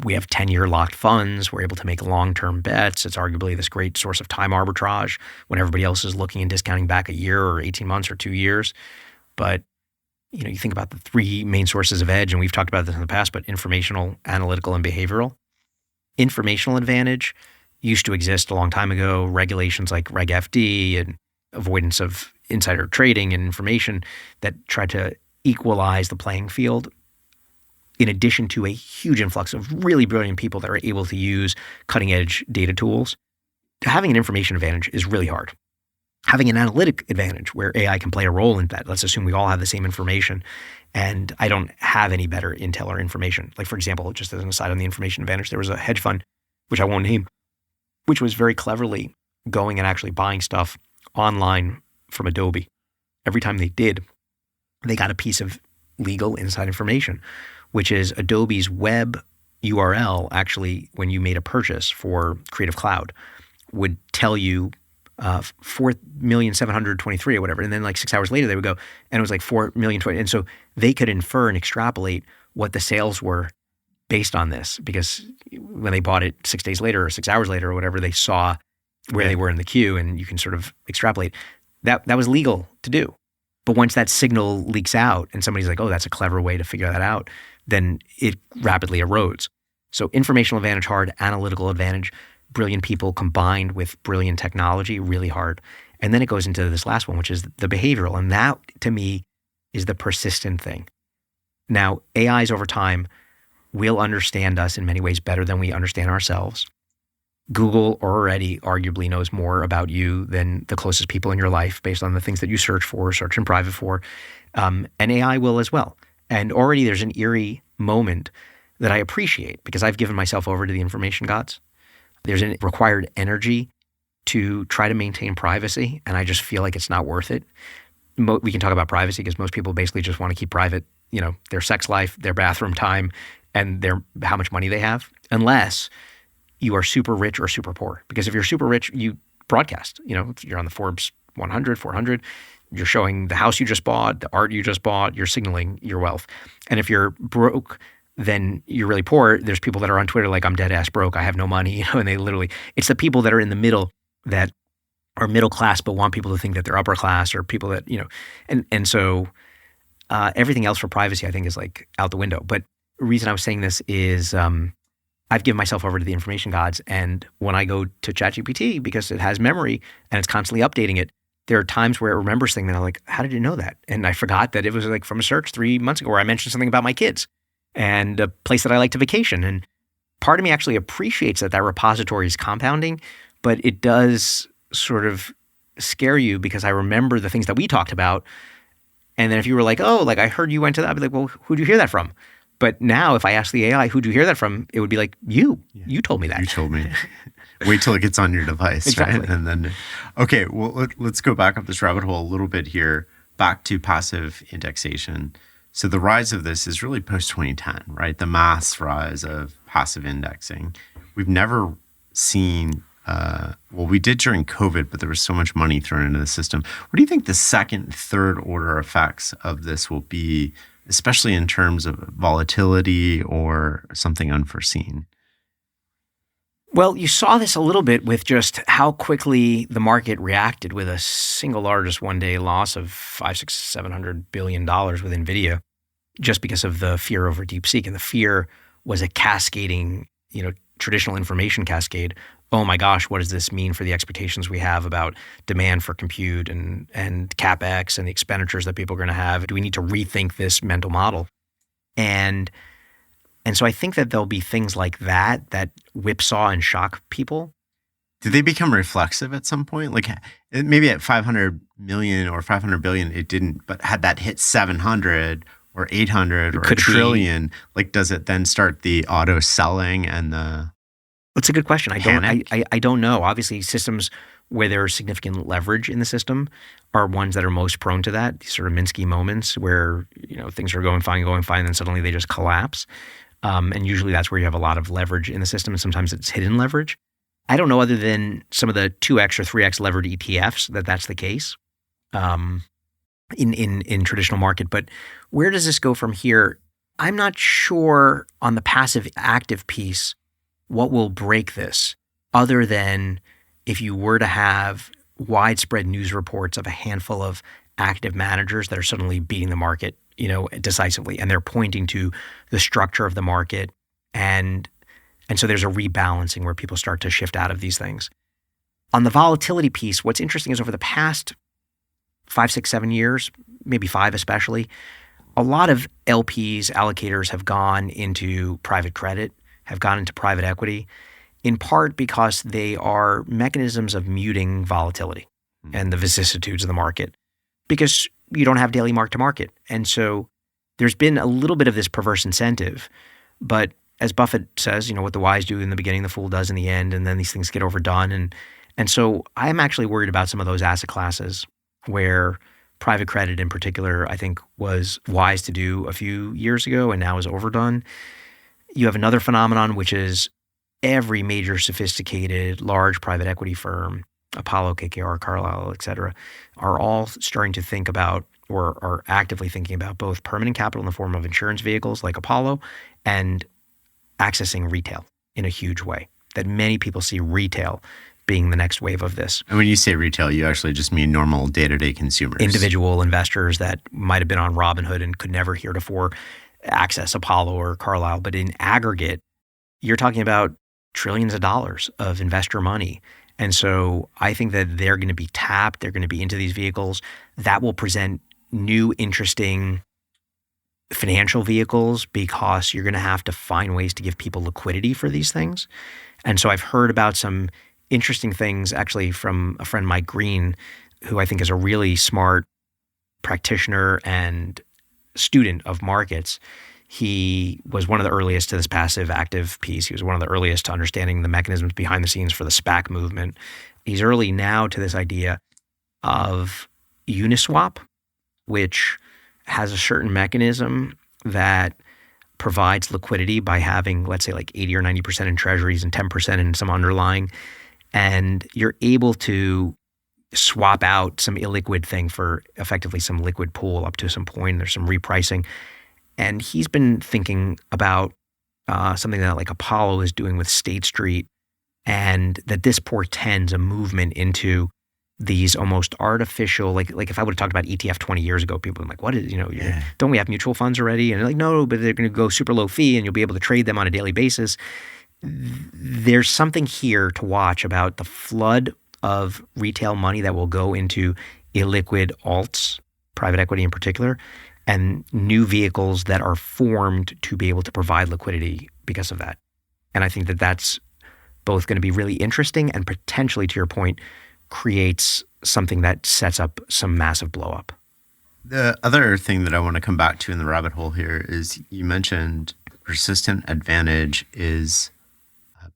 We have 10-year locked funds. We're able to make long-term bets. It's arguably this great source of time arbitrage when everybody else is looking and discounting back a year or 18 months or 2 years. But, you think about the 3 main sources of edge, and we've talked about this in the past, but informational, analytical, and behavioral. Informational advantage used to exist a long time ago. Regulations like Reg FD and avoidance of insider trading and information that tried to equalize the playing field, in addition to a huge influx of really brilliant people that are able to use cutting edge data tools. Having an information advantage is really hard. having an analytic advantage where AI can play a role in that. Let's assume we all have the same information and I don't have any better intel or information. Like, for example, just as an aside on the information advantage, there was a hedge fund, which I won't name, which was very cleverly going and actually buying stuff online from Adobe. Every time they did, they got a piece of legal inside information, which is Adobe's web URL actually, when you made a purchase for Creative Cloud, would tell you 4,723,000 or whatever. And then like 6 hours later, they would go, and it was like 4,020,000. And so they could infer and extrapolate what the sales were based on this, because when they bought it 6 days later or 6 hours later or whatever, they saw where they were in the queue, and you can sort of extrapolate. That was legal to do. But once that signal leaks out and somebody's like, oh, that's a clever way to figure that out, then it rapidly erodes. So informational advantage hard, analytical advantage, brilliant people combined with brilliant technology, really hard. And then it goes into this last one, which is the behavioral. And that, to me, is the persistent thing. Now, AIs over time will understand us in many ways better than we understand ourselves. Google already arguably knows more about you than the closest people in your life based on the things that you search for, search in private for. And AI will as well. And already there's an eerie moment that I appreciate because I've given myself over to the information gods. There's a required energy to try to maintain privacy, and I just feel like it's not worth it. We can talk about privacy because most people basically just want to keep private, their sex life, their bathroom time, and how much money they have, unless you are super rich or super poor. Because if you're super rich, you broadcast. You're on the Forbes 100, 400. You're showing the house you just bought, the art you just bought. You're signaling your wealth. And if you're broke, then you're really poor. There's people that are on Twitter like, I'm dead ass broke, I have no money, and they literally, it's the people that are in the middle that are middle class but want people to think that they're upper class, or people that, and so everything else for privacy I think is like out the window. But the reason I was saying this is I've given myself over to the information gods, and when I go to ChatGPT, because it has memory and it's constantly updating it, there are times where it remembers things and I'm like, how did you know that? And I forgot that it was like from a search 3 months ago where I mentioned something about my kids and a place that I like to vacation. And part of me actually appreciates that repository is compounding, but it does sort of scare you because I remember the things that we talked about. And then if you were like, oh, like I heard you went to that, I'd be like, well, who'd you hear that from? But now if I ask the AI, who'd you hear that from? It would be like, you told me that. You told me. Wait till it gets on your device, exactly. Right? And then, okay, well, let's go back up this rabbit hole a little bit here, back to passive indexation. So the rise of this is really post-2010, right? The mass rise of passive indexing. We've never seen, we did during COVID, but there was so much money thrown into the system. What do you think the second, third order effects of this will be, especially in terms of volatility or something unforeseen? Well, you saw this a little bit with just how quickly the market reacted with a single largest one-day loss of $500, $600, $700 billion with NVIDIA, just because of the fear over DeepSeek. And the fear was a cascading, traditional information cascade. Oh my gosh, what does this mean for the expectations we have about demand for compute and CapEx and the expenditures that people are going to have? Do we need to rethink this mental model? And so I think that there'll be things like that whipsaw and shock people. Did they become reflexive at some point? Like maybe at 500 million or 500 billion, it didn't, but had that hit 700 or 800 or a trillion, like does it then start the auto selling and the That's a good question. panic? I don't know. Obviously, systems where there's significant leverage in the system are ones that are most prone to that. These sort of Minsky moments where things are going fine, and then suddenly they just collapse. And usually that's where you have a lot of leverage in the system, and sometimes it's hidden leverage. I don't know, other than some of the 2x or 3x levered ETFs, that's the case in traditional market. But where does this go from here? I'm not sure on the passive active piece what will break this, other than if you were to have widespread news reports of a handful of active managers that are suddenly beating the market, decisively, and they're pointing to the structure of the market, and so there's a rebalancing where people start to shift out of these things. On the volatility piece, what's interesting is over the past 5, 6, 7 years, maybe 5 especially, a lot of LPs, allocators have gone into private credit, have gone into private equity, in part because they are mechanisms of muting volatility. and the vicissitudes of the market because you don't have daily mark to market. And so there's been a little bit of this perverse incentive. But as Buffett says, what the wise do in the beginning, the fool does in the end, and then these things get overdone. And so I'm actually worried about some of those asset classes where private credit in particular, I think, was wise to do a few years ago and now is overdone. You have another phenomenon, which is every major sophisticated large private equity firm, Apollo, KKR, Carlyle, et cetera, are all starting to think about or are actively thinking about both permanent capital in the form of insurance vehicles like Apollo and accessing retail in a huge way. That many people see retail being the next wave of this. And when you say retail, you actually just mean normal day-to-day consumers. Individual investors that might have been on Robinhood and could never heretofore access Apollo or Carlyle. But in aggregate, you're talking about trillions of dollars of investor money. And so I think that they're going to be tapped. They're going to be into these vehicles. That will present new, interesting financial vehicles because you're going to have to find ways to give people liquidity for these things. And so I've heard about some interesting things actually from a friend, Mike Green, who I think is a really smart practitioner and student of markets. He was one of the earliest to this passive active piece. He was one of the earliest to understanding the mechanisms behind the scenes for the SPAC movement. He's early now to this idea of Uniswap, which has a certain mechanism that provides liquidity by having, let's say, like 80 or 90% in treasuries and 10% in some underlying. And you're able to swap out some illiquid thing for effectively some liquid pool up to some point. There's some repricing. And he's been thinking about something that like Apollo is doing with State Street, and that this portends a movement into these almost artificial, like if I would have talked about ETF 20 years ago, people would be like, what is, don't we have mutual funds already? And they're like, no, but they're going to go super low fee and you'll be able to trade them on a daily basis. There's something here to watch about the flood of retail money that will go into illiquid alts, private equity in particular, and new vehicles that are formed to be able to provide liquidity because of that. And I think that that's both going to be really interesting and potentially, to your point, creates something that sets up some massive blow up. The other thing that I want to come back to in the rabbit hole here is you mentioned persistent advantage is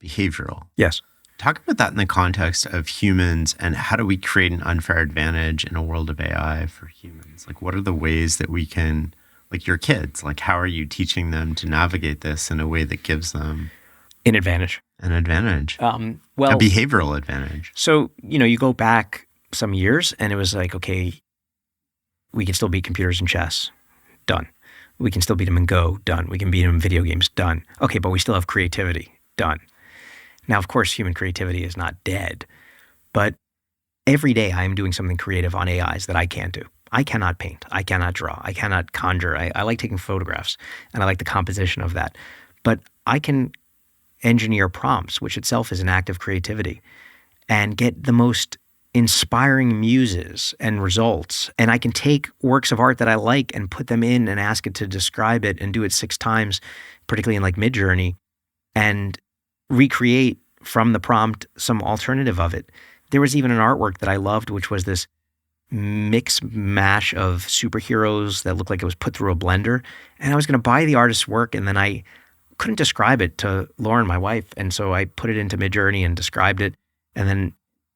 behavioral. Yes. Talk about that in the context of humans and how do we create an unfair advantage in a world of AI for humans? Like, what are the ways that we can, like your kids, like how are you teaching them to navigate this in a way that gives them an advantage? An advantage. Well, a behavioral advantage. So, you go back some years and it was like, okay, we can still beat computers in chess. Done. We can still beat them in Go. Done. We can beat them in video games. Done. Okay, but we still have creativity. Done. Now, of course, human creativity is not dead, but every day I am doing something creative on AIs that I can't do. I cannot paint. I cannot draw. I cannot conjure. I like taking photographs and I like the composition of that. But I can engineer prompts, which itself is an act of creativity, and get the most inspiring muses and results. And I can take works of art that I like and put them in and ask it to describe it and do it 6 times, particularly in like Midjourney, and recreate from the prompt some alternative of it. There was even an artwork that I loved, which was this mix mash of superheroes that looked like it was put through a blender. And I was going to buy the artist's work, and then I couldn't describe it to Lauren, my wife. And so I put it into Midjourney and described it. And then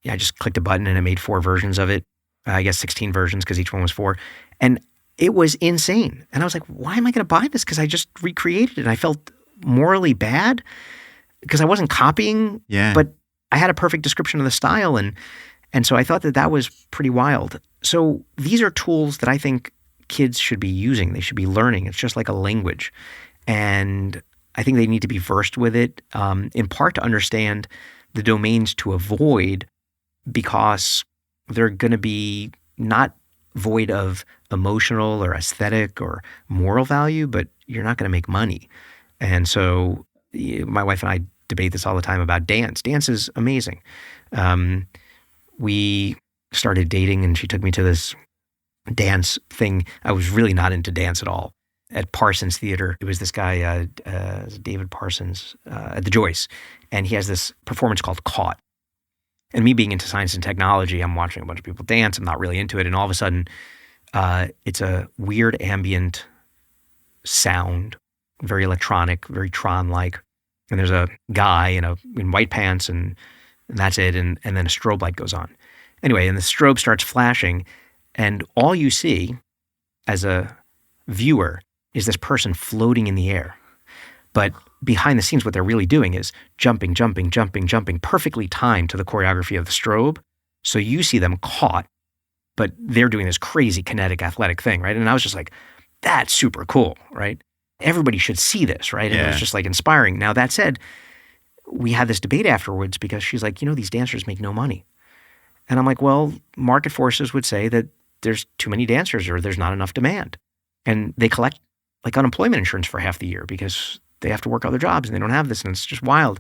I just clicked a button and it made 4 versions of it. I guess 16 versions because each one was 4. And it was insane. And I was like, why am I going to buy this? Because I just recreated it. And I felt morally bad because I wasn't copying, but I had a perfect description of the style. And so I thought that was pretty wild. So these are tools that I think kids should be using. They should be learning. It's just like a language. And I think they need to be versed with it, in part to understand the domains to avoid, because they're going to be not void of emotional or aesthetic or moral value, but you're not going to make money. And so my wife and I debate this all the time about dance. Dance is amazing. We started dating and she took me to this dance thing. I was really not into dance at all. At Parsons Theater, it was this guy, David Parsons, at the Joyce, and he has this performance called Caught. And me being into science and technology, I'm watching a bunch of people dance. I'm not really into it. And all of a sudden, it's a weird ambient sound, very electronic, very Tron-like. And there's a guy in white pants and that's it. And then a strobe light goes on. Anyway, and the strobe starts flashing. And all you see as a viewer is this person floating in the air. But behind the scenes, what they're really doing is jumping, perfectly timed to the choreography of the strobe. So you see them caught, but they're doing this crazy kinetic athletic thing, right? And I was just like, that's super cool, right? Everybody should see this, right? And it was just like inspiring. Now, that said, we had this debate afterwards because she's like, these dancers make no money. And I'm like, well, market forces would say that there's too many dancers or there's not enough demand. And they collect like unemployment insurance for half the year because they have to work other jobs and they don't have this, and it's just wild.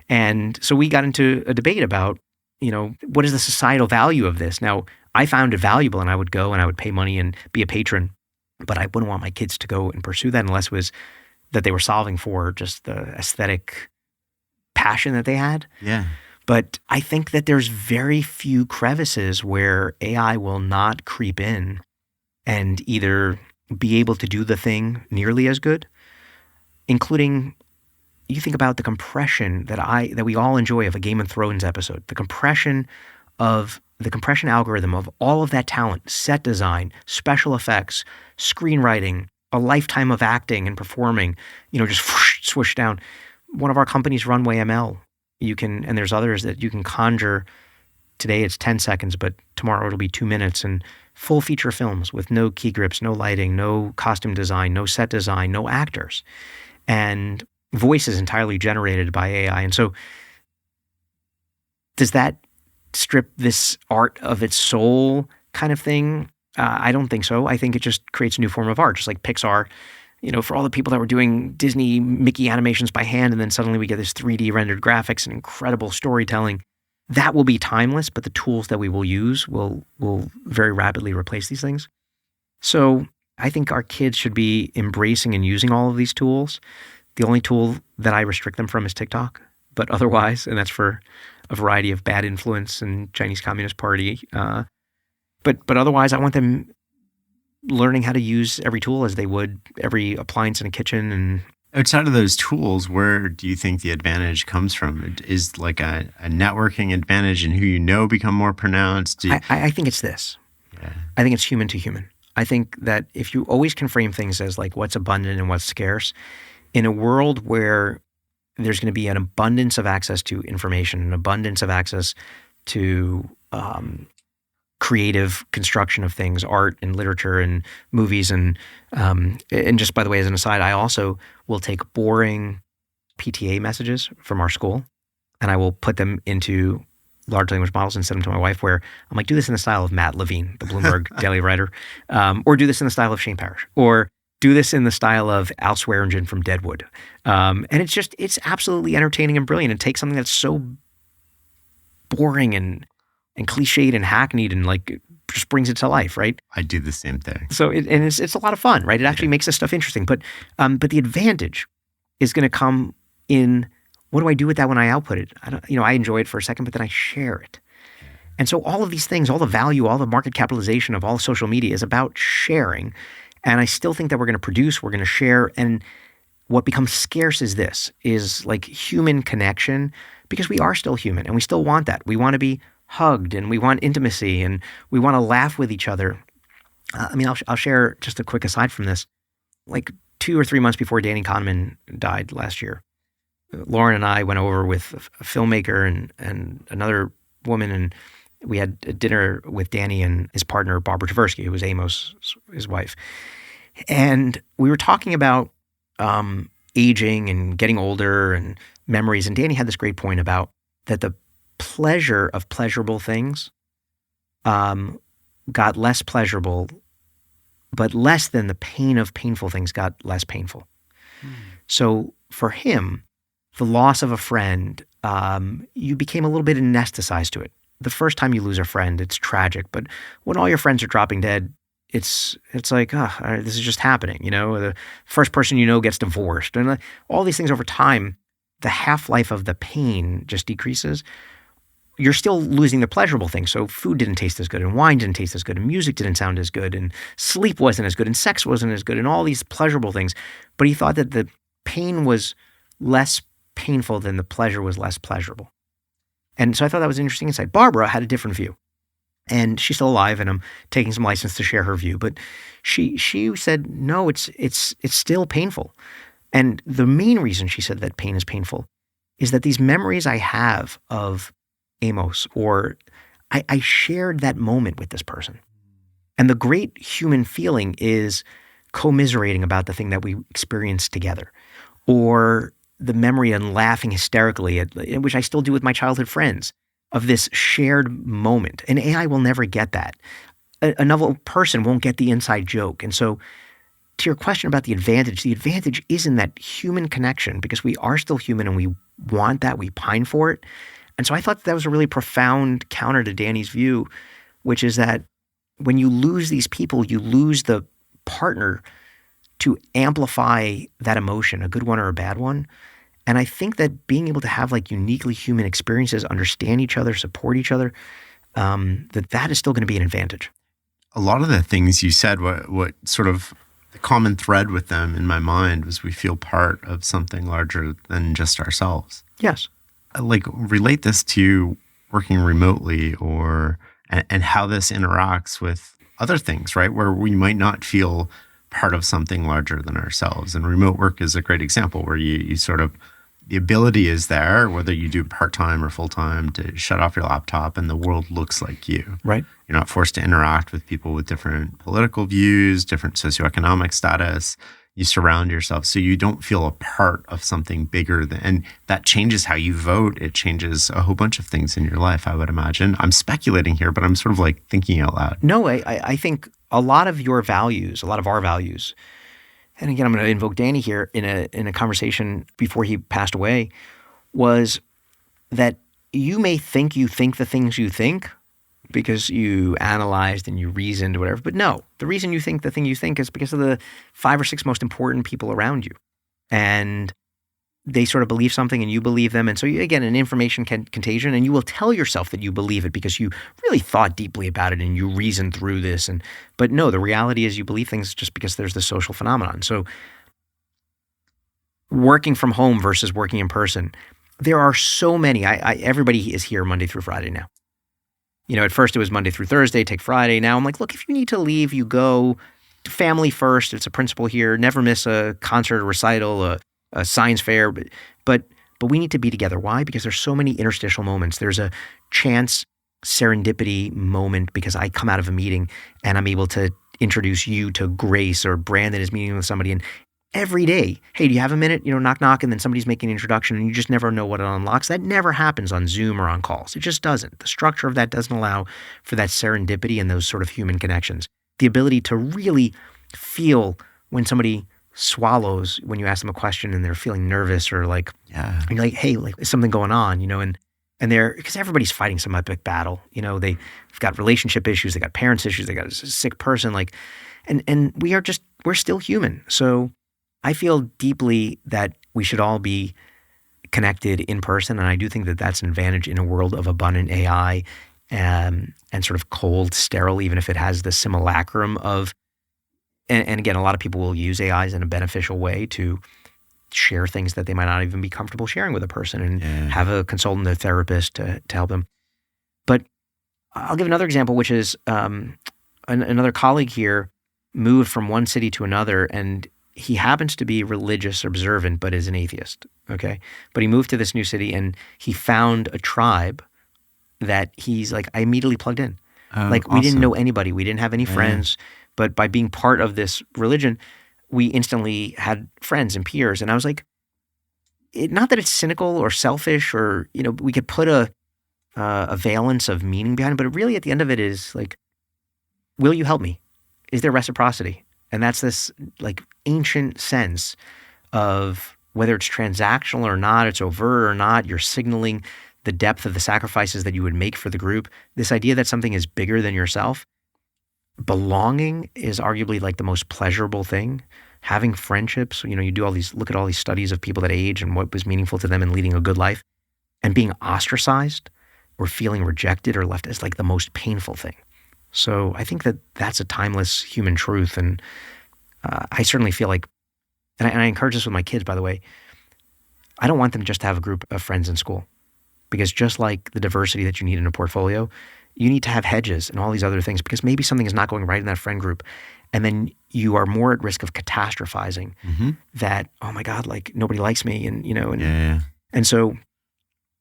And so we got into a debate about, what is the societal value of this? Now, I found it valuable and I would go and I would pay money and be a patron, but I wouldn't want my kids to go and pursue that unless it was that they were solving for just the aesthetic passion that they had. Yeah. But I think that there's very few crevices where AI will not creep in and either be able to do the thing nearly as good, including, you think about the compression that we all enjoy of a Game of Thrones episode, the compression algorithm of all of that talent, set design, special effects, screenwriting, a lifetime of acting and performing, just swoosh down. One of our companies, Runway ML, and there's others that you can conjure. Today it's 10 seconds, but tomorrow it'll be 2 minutes, and full feature films with no key grips, no lighting, no costume design, no set design, no actors. And voices entirely generated by AI. And so does that strip this art of its soul kind of thing? I don't think so. I think it just creates a new form of art, just like Pixar, for all the people that were doing Disney Mickey animations by hand, and then suddenly we get this 3D rendered graphics and incredible storytelling. That will be timeless, but the tools that we will use will very rapidly replace these things. So I think our kids should be embracing and using all of these tools. The only tool that I restrict them from is TikTok, but otherwise, and that's for a variety of bad influence and Chinese Communist Party. But otherwise, I want them learning how to use every tool as they would every appliance in a kitchen. And outside of those tools, where do you think the advantage comes from? Is like a networking advantage in who become more pronounced? I think it's this. Yeah. I think it's human to human. I think that if you always can frame things as like what's abundant and what's scarce, in a world where there's going to be an abundance of access to information, an abundance of access to creative construction of things, art and literature and movies. And just by the way, as an aside, I also will take boring PTA messages from our school and I will put them into large language models and send them to my wife, where I'm like, do this in the style of Matt Levine, the Bloomberg daily writer, or do this in the style of Shane Parrish, or do this in the style of Al Swearingen from Deadwood. And it's absolutely entertaining and brilliant. It takes something that's so boring and cliched and hackneyed and like it just brings it to life, right? I do the same thing. So it's a lot of fun, right? It actually makes this stuff interesting. But the advantage is going to come in, what do I do with that when I output it? I enjoy it for a second, but then I share it. And so all of these things, all the value, all the market capitalization of all social media is about sharing. And I still think that we're going to produce, we're going to share. And what becomes scarce is like human connection, because we are still human and we still want that. We want to be hugged and we want intimacy and we want to laugh with each other. I'll share just a quick aside from this. Like 2 or 3 months before Danny Kahneman died last year, Lauren and I went over with a filmmaker and another woman, and we had a dinner with Danny and his partner, Barbara Tversky, who was Amos, his wife. And we were talking about aging and getting older and memories. And Danny had this great point about that the pleasure of pleasurable things got less pleasurable, but less than the pain of painful things got less painful. So for him, the loss of a friend, you became a little bit anesthetized to it. The first time you lose a friend, it's tragic. But when all your friends are dropping dead, it's like, this is just happening. The first person gets divorced. And all these things over time, the half-life of the pain just decreases. you're still losing the pleasurable things. So food didn't taste as good, and wine didn't taste as good, and music didn't sound as good, and sleep wasn't as good, and sex wasn't as good, and all these pleasurable things. But he thought that the pain was less painful than the pleasure was less pleasurable. And so I thought that was an interesting insight. Barbara had a different view. And she's still alive, and I'm taking some license to share her view. But she said, no, it's still painful. And the main reason she said that pain is painful is that these memories I have of Amos, or I shared that moment with this person. And the great human feeling is commiserating about the thing that we experienced together, or the memory and laughing hysterically, which I still do with my childhood friends, of this shared moment. And AI will never get that. Another person won't get the inside joke. And so to your question about the advantage is in that human connection, because we are still human and we want that, we pine for it. And so I thought that was a really profound counter to Danny's view, which is that when you lose these people, you lose the partner to amplify that emotion, a good one or a bad one. And I think that being able to have like uniquely human experiences, understand each other, support each other, that is still going to be an advantage. A lot of the things you said, what sort of the common thread with them in my mind was we feel part of something larger than just ourselves. Yes. Like relate this to working remotely and how this interacts with other things, right? Where we might not feel part of something larger than ourselves. And remote work is a great example where you sort of, the ability is there, whether you do part-time or full-time, to shut off your laptop and the world looks like you. Right. You're not forced to interact with people with different political views, different socioeconomic status. You surround yourself so you don't feel a part of something bigger and that changes how you vote. It changes a whole bunch of things in your life, I would imagine. I'm speculating here, but I'm sort of like thinking out loud. No, I think a lot of your values, a lot of our values, and again, I'm going to invoke Danny here in a conversation before he passed away, was that you may think the things you think because you analyzed and you reasoned or whatever. But no, the reason you think the thing you think is because of the 5 or 6 most important people around you. And they sort of believe something and you believe them. And so you, again, an information contagion, and you will tell yourself that you believe it because you really thought deeply about it and you reasoned through this. But no, the reality is you believe things just because there's this social phenomenon. So working from home versus working in person, there are so many. Everybody is here Monday through Friday now. You know, at first it was Monday through Thursday, take Friday. Now I'm like, look, if you need to leave, you go. Family first. It's a principle here. Never miss a concert, a recital, a science fair. But we need to be together. Why? Because there's so many interstitial moments. There's a chance serendipity moment because I come out of a meeting and I'm able to introduce you to Grace, or Brandon is meeting with somebody. And every day, hey, do you have a minute? You know, knock, knock, and then somebody's making an introduction and you just never know what it unlocks. That never happens on Zoom or on calls. It just doesn't. The structure of that doesn't allow for that serendipity and those sort of human connections. The ability to really feel when somebody swallows when you ask them a question and they're feeling nervous or like, and you're like, hey, like, is something going on, you know, and they're, because everybody's fighting some epic battle, you know, they've got relationship issues, they got parents issues, they got a sick person, like, and we're still human. So I feel deeply that we should all be connected in person. And I do think that that's an advantage in a world of abundant AI and sort of cold, sterile, even if it has the simulacrum of, and again, a lot of people will use AIs in a beneficial way to share things that they might not even be comfortable sharing with a person and have a consultant, a therapist to help them. But I'll give another example, which is another colleague here moved from one city to another, and he happens to be religious, observant, but is an atheist, okay? But he moved to this new city and he found a tribe that he's like, I immediately plugged in. Like we didn't know anybody. We didn't have any friends. But by being part of this religion, we instantly had friends and peers. And I was like, not that it's cynical or selfish or, you know, we could put a valence of meaning behind it, but really at the end of it is like, will you help me? Is there reciprocity? And that's this like ancient sense of whether it's transactional or not, it's overt or not, you're signaling the depth of the sacrifices that you would make for the group. This idea that something is bigger than yourself. Belonging is arguably like the most pleasurable thing. Having friendships, you know, you do look at all these studies of people that age and what was meaningful to them in leading a good life. And being ostracized or feeling rejected or left is like the most painful thing. So I think that that's a timeless human truth. And I certainly feel like, and I encourage this with my kids, by the way, I don't want them just to have a group of friends in school, because just like the diversity that you need in a portfolio, you need to have hedges and all these other things, because maybe something is not going right in that friend group. And then you are more at risk of catastrophizing that, oh my God, like nobody likes me. And, and so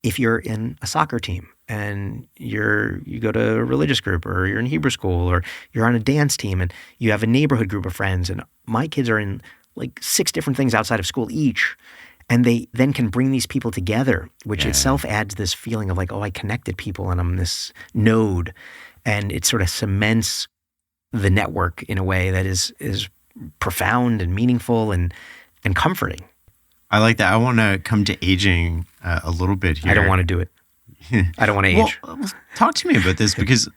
if you're in a soccer team and you go to a religious group, or you're in Hebrew school, or you're on a dance team and you have a neighborhood group of friends, and my kids are in like 6 different things outside of school each. And they then can bring these people together, which itself adds this feeling of like, oh, I connected people and I'm this node. And it sort of cements the network in a way that is profound and meaningful and comforting. I like that. I want to come to aging a little bit here. I don't want to do it. I don't want to age. Well, talk to me about this, because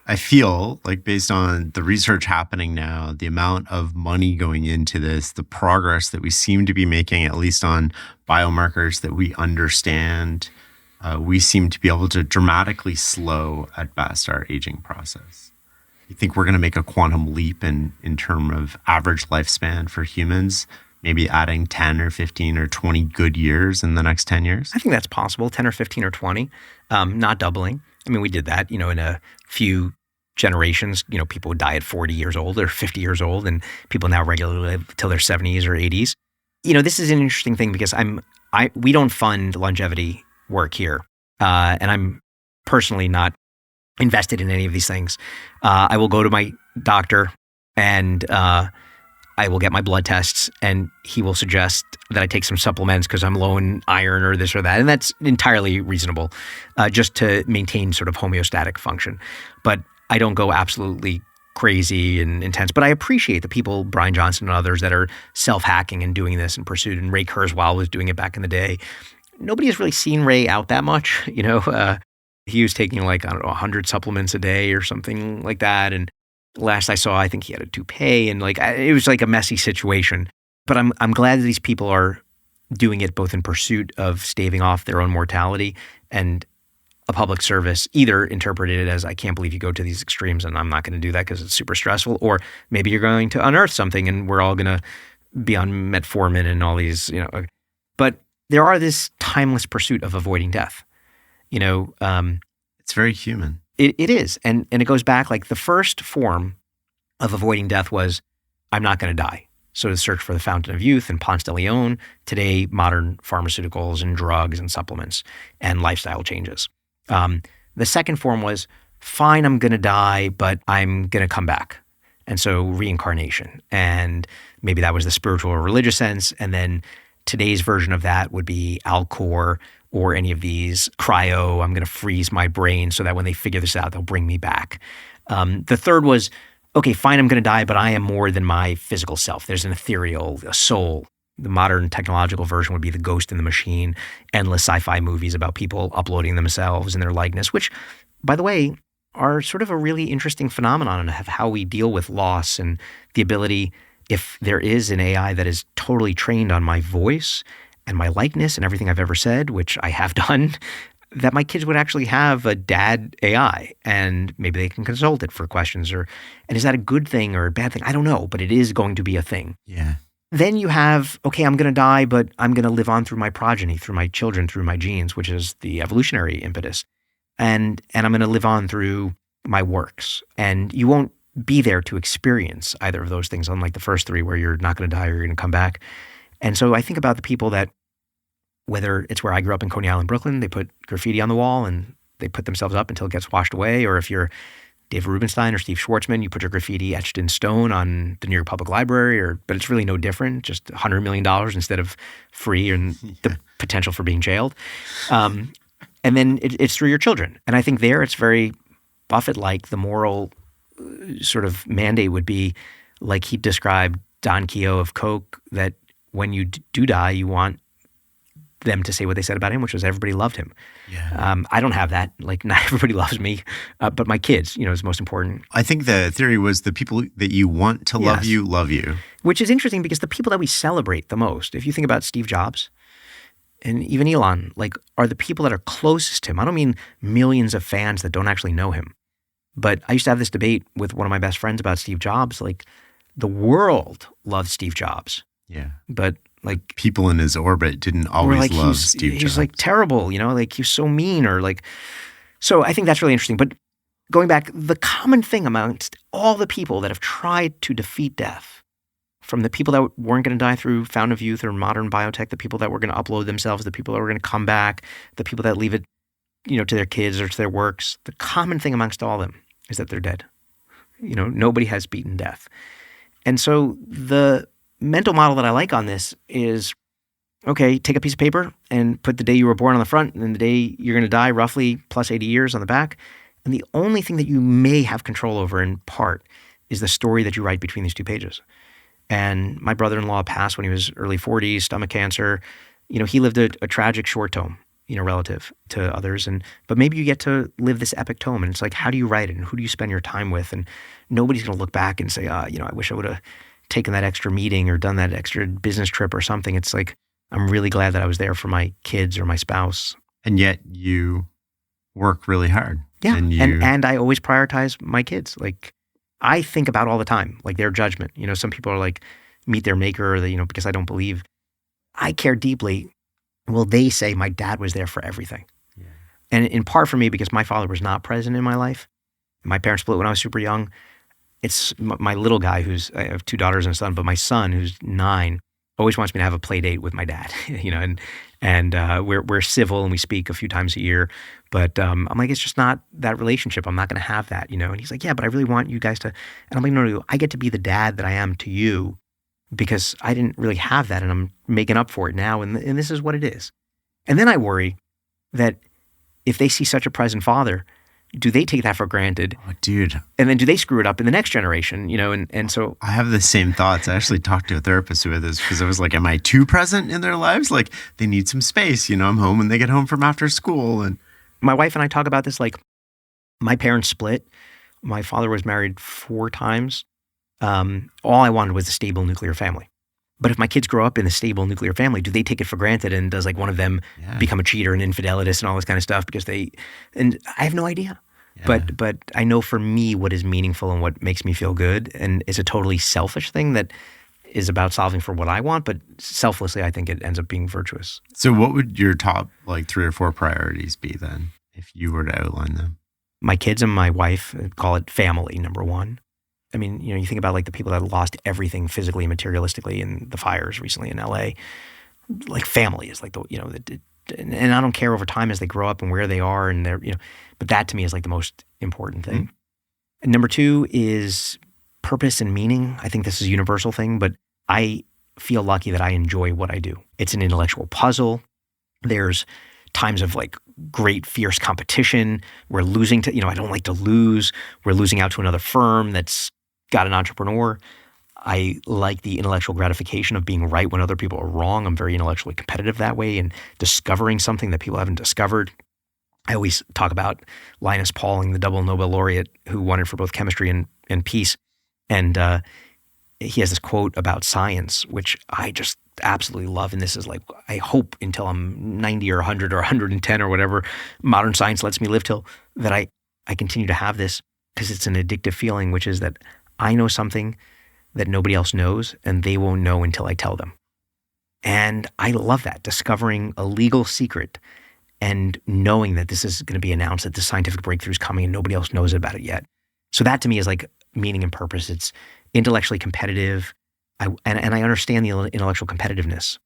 I feel like, based on the research happening now, the amount of money going into this, the progress that we seem to be making, at least on biomarkers that we understand, we seem to be able to dramatically slow, at best, our aging process. You think we're going to make a quantum leap in terms of average lifespan for humans, maybe adding 10 or 15 or 20 good years in the next 10 years? I think that's possible, 10 or 15 or 20, not doubling. I mean, we did that, in a few generations. People would die at 40 years old or 50 years old, and people now regularly live till their 70s or 80s. This is an interesting thing, because we don't fund longevity work here, and I'm personally not invested in any of these things. I will go to my doctor and I will get my blood tests, and he will suggest that I take some supplements because I'm low in iron or this or that. And that's entirely reasonable, just to maintain sort of homeostatic function. But I don't go absolutely crazy and intense. But I appreciate the people, Brian Johnson and others, that are self-hacking and doing this in pursuit. And Ray Kurzweil was doing it back in the day. Nobody has really seen Ray out that much. He was taking 100 supplements a day or something like that. And last I saw, I think he had a toupee, and it was like a messy situation. But I'm glad that these people are doing it both in pursuit of staving off their own mortality and a public service, either interpreted as, I can't believe you go to these extremes and I'm not going to do that because it's super stressful, or maybe you're going to unearth something and we're all going to be on metformin and all these, But there are this timeless pursuit of avoiding death. It's very human. It is. And it goes back, like the first form of avoiding death was, I'm not going to die. So to search for the fountain of youth and Ponce de Leon, today modern pharmaceuticals and drugs and supplements and lifestyle changes. The second form was, fine, I'm going to die, but I'm going to come back. And so reincarnation. And maybe that was the spiritual or religious sense. And then today's version of that would be Alcor or any of these cryo, I'm going to freeze my brain so that when they figure this out, they'll bring me back. The third was, okay, fine, I'm going to die, but I am more than my physical self. There's an ethereal, a soul. The modern technological version would be the ghost in the machine, endless sci-fi movies about people uploading themselves and their likeness, which, by the way, are sort of a really interesting phenomenon of how we deal with loss and the ability, if there is an AI that is totally trained on my voice and my likeness and everything I've ever said, which I have done, that my kids would actually have a dad AI, and maybe they can consult it for questions. And is that a good thing or a bad thing? I don't know, but it is going to be a thing. Yeah. Then you have, okay, I'm going to die, but I'm going to live on through my progeny, through my children, through my genes, which is the evolutionary impetus. And I'm going to live on through my works. And you won't be there to experience either of those things, unlike the first three where you're not going to die or you're going to come back. And so I think about the people that, whether it's where I grew up in Coney Island, Brooklyn, they put graffiti on the wall and they put themselves up until it gets washed away. Or if you're David Rubenstein or Steve Schwartzman, you put your graffiti etched in stone on the New York Public Library, but it's really no different, just $100 million instead of free and the potential for being jailed. And then it's through your children. And I think there it's very Buffett-like. The moral sort of mandate would be, like he described Don Keough of Coke, that when you do die, you want them to say what they said about him, which was everybody loved him. Yeah. I don't have that. Like, not everybody loves me, but my kids, is most important. I think the theory was the people that you want to love you. Which is interesting because the people that we celebrate the most, if you think about Steve Jobs, and even Elon, like, are the people that are closest to him. I don't mean millions of fans that don't actually know him. But I used to have this debate with one of my best friends about Steve Jobs. Like, the world loved Steve Jobs. Yeah. But like, people in his orbit didn't always like, love Steve Jobs. He's like terrible, like he's so mean or like, so I think that's really interesting. But going back, the common thing amongst all the people that have tried to defeat death, from the people that weren't going to die through Fountain of Youth or modern biotech, the people that were going to upload themselves, the people that were going to come back, the people that leave it, to their kids or to their works, the common thing amongst all of them is that they're dead. Nobody has beaten death. And so the mental model that I like on this is, okay, take a piece of paper and put the day you were born on the front and then the day you're going to die, roughly plus 80 years on the back. And the only thing that you may have control over in part is the story that you write between these two pages. And my brother-in-law passed when he was early 40s, stomach cancer. He lived a tragic short tome, relative to others. But maybe you get to live this epic tome. And it's like, how do you write it? And who do you spend your time with? And nobody's going to look back and say, I wish I would have taken that extra meeting or done that extra business trip or something. It's like, I'm really glad that I was there for my kids or my spouse. And yet you work really hard. Yeah. And I always prioritize my kids. Like, I think about all the time, like their judgment. Some people are like, meet their maker, or because I don't believe. I care deeply. Will they say my dad was there for everything? Yeah. And in part for me, because my father was not present in my life. My parents split when I was super young. It's my little guy I have 2 daughters and a son, but my son, who's 9, always wants me to have a play date with my dad, and we're civil and we speak a few times a year, but I'm like, it's just not that relationship. I'm not going to have that, and he's like, yeah, but I really want you guys to, and I'm like, no, I get to be the dad that I am to you because I didn't really have that and I'm making up for it now. And this is what it is. And then I worry that if they see such a present father, do they take that for granted? Oh, dude. And then do they screw it up in the next generation, and so. I have the same thoughts. I actually talked to a therapist with this because I was like, am I too present in their lives? Like, they need some space. I'm home when they get home from after school. And my wife and I talk about this, like, my parents split. My father was married 4 times. All I wanted was a stable nuclear family. But if my kids grow up in a stable nuclear family, do they take it for granted? And does like one of them become a cheater and infidelitist and all this kind of stuff and I have no idea. Yeah. But I know for me what is meaningful and what makes me feel good, and it's a totally selfish thing that is about solving for what I want, but selflessly I think it ends up being virtuous. So what would your top 3 or 4 priorities be then if you were to outline them? My kids and my wife, call it family, number 1. I mean, you think about like the people that lost everything physically and materialistically in the fires recently in LA, like family is like and I don't care over time as they grow up and where they are and they're, but that to me is like the most important thing. Mm-hmm. And number 2 is purpose and meaning. I think this is a universal thing, but I feel lucky that I enjoy what I do. It's an intellectual puzzle. There's times of like great fierce competition. We're losing to, I don't like to lose. We're losing out to another firm that's got an entrepreneur. I like the intellectual gratification of being right when other people are wrong. I'm very intellectually competitive that way and discovering something that people haven't discovered. I always talk about Linus Pauling, the double Nobel laureate who won it for both chemistry and peace. And he has this quote about science, which I just absolutely love. And this is like, I hope until I'm 90 or 100 or 110 or whatever modern science lets me live till, that I continue to have this, because it's an addictive feeling, which is that I know something that nobody else knows and they won't know until I tell them. And I love that, discovering a legal secret and knowing that this is going to be announced, that the scientific breakthrough is coming and nobody else knows about it yet. So that to me is like meaning and purpose. It's intellectually competitive. And I understand the intellectual competitiveness.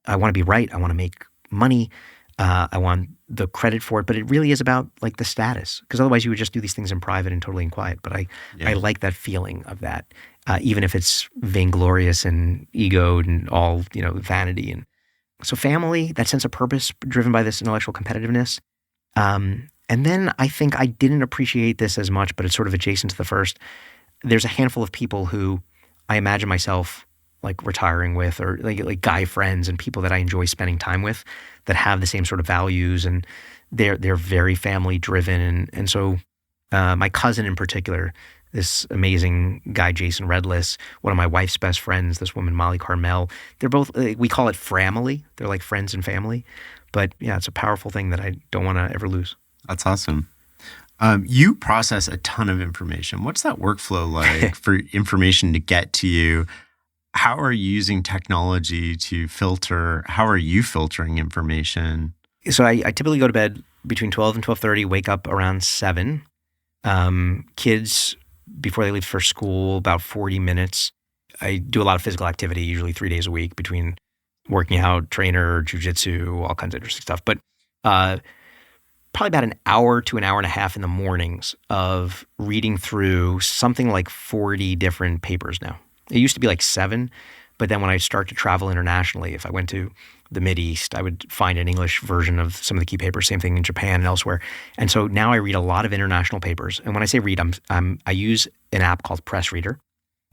I want to be right. I want to make money. I want the credit for it, but it really is about like the status, because otherwise you would just do these things in private and totally in quiet. But I like that feeling of that, even if it's vainglorious and egoed and all, vanity. And so family, that sense of purpose driven by this intellectual competitiveness. And then I think I didn't appreciate this as much, but it's sort of adjacent to the first. There's a handful of people who I imagine myself like retiring with, or like guy friends and people that I enjoy spending time with that have the same sort of values, and they're very family driven. And so my cousin in particular, this amazing guy, Jason Redless, one of my wife's best friends, this woman, Molly Carmel. They're both, we call it family. They're like friends and family. But yeah, it's a powerful thing that I don't want to ever lose. That's awesome. You process a ton of information. What's that workflow like for information to get to you? How are you using technology to filter? How are you filtering information? So I typically go to bed between 12 and 12:30, wake up around 7. Kids, before they leave for school, about 40 minutes. I do a lot of physical activity, usually 3 days a week, between working out, trainer, jujitsu, all kinds of interesting stuff. But probably about an hour to an hour and a half in the mornings of reading through something like 40 different papers now. It used to be like 7, but then when I start to travel internationally, if I went to the Mideast, I would find an English version of some of the key papers, same thing in Japan and elsewhere. And so now I read a lot of international papers. And when I say read, I use an app called Press Reader.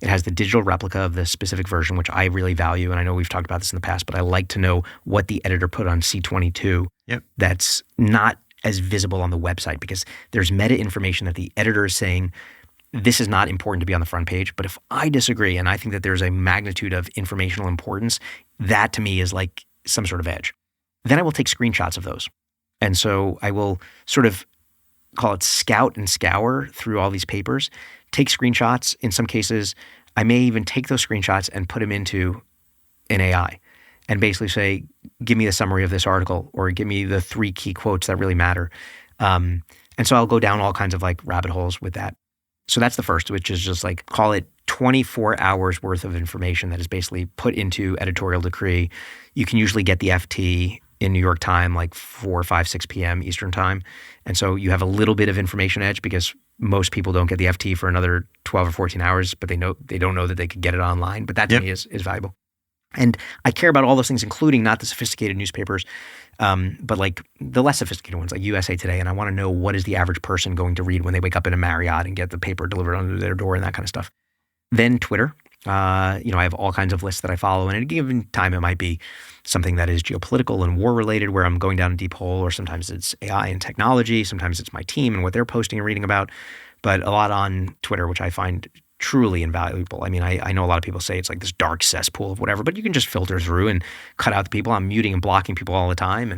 It has the digital replica of the specific version, which I really value. And I know we've talked about this in the past, but I like to know what the editor put on C22 that's not as visible on the website, because there's meta information that the editor is saying, this is not important to be on the front page. But if I disagree, and I think that there's a magnitude of informational importance, that to me is like some sort of edge. Then I will take screenshots of those. And so I will sort of call it scout and scour through all these papers, take screenshots. In some cases, I may even take those screenshots and put them into an AI and basically say, give me the summary of this article, or give me the 3 key quotes that really matter. And so I'll go down all kinds of like rabbit holes with that. So that's the first, which is just like, call it 24 hours worth of information that is basically put into editorial decree. You can usually get the FT in New York time, like 4, 5, 6 p.m. Eastern time. And so you have a little bit of information edge, because most people don't get the FT for another 12 or 14 hours, but they don't know that they could get it online. But that to me is valuable. And I care about all those things, including not the sophisticated newspapers, but like the less sophisticated ones, like USA Today. And I want to know, what is the average person going to read when they wake up in a Marriott and get the paper delivered under their door and that kind of stuff. Then Twitter. I have all kinds of lists that I follow. And at a given time, it might be something that is geopolitical and war related, where I'm going down a deep hole, or sometimes it's AI and technology. Sometimes it's my team and what they're posting and reading about, but a lot on Twitter, which I find truly invaluable. I mean, I know a lot of people say it's like this dark cesspool of whatever, but you can just filter through and cut out the people. I'm muting and blocking people all the time,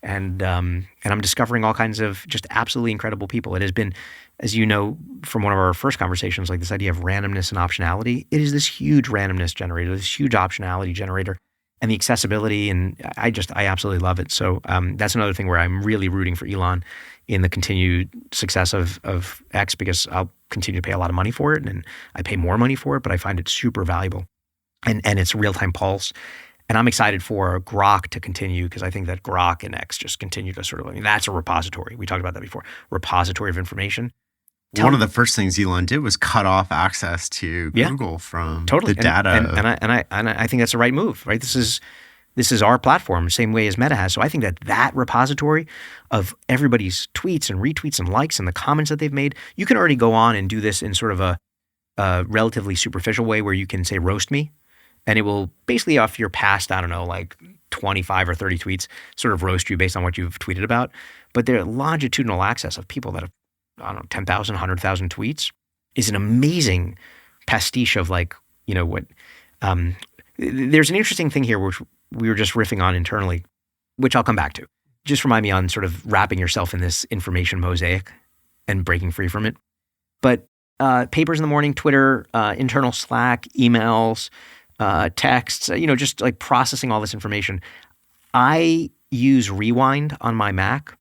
and I'm discovering all kinds of just absolutely incredible people. It has been, as you know from one of our first conversations, like this idea of randomness and optionality. It is this huge randomness generator, this huge optionality generator, and the accessibility, and I absolutely love it. So that's another thing where I'm really rooting for Elon in the continued success of X, because I'll continue to pay a lot of money for it, and I pay more money for it, but I find it super valuable. And it's real-time pulse. And I'm excited for Grok to continue, because I think that Grok and X just continue to sort of, that's a repository. We talked about that before. Repository of information. One of the first things Elon did was cut off access to Google from the data. And I think that's the right move, right? This is our platform, the same way as Meta has. So I think that repository of everybody's tweets and retweets and likes and the comments that they've made, you can already go on and do this in sort of a relatively superficial way, where you can say, roast me, and it will basically, off your past, I don't know, like 25 or 30 tweets, sort of roast you based on what you've tweeted about. But their longitudinal access of people that have, I don't know, 10,000, 100,000 tweets is an amazing pastiche of like, what, there's an interesting thing here, which we were just riffing on internally, which I'll come back to. Just remind me on sort of wrapping yourself in this information mosaic and breaking free from it. But papers in the morning, Twitter, internal Slack, emails, texts, just like processing all this information. I use Rewind on my Mac,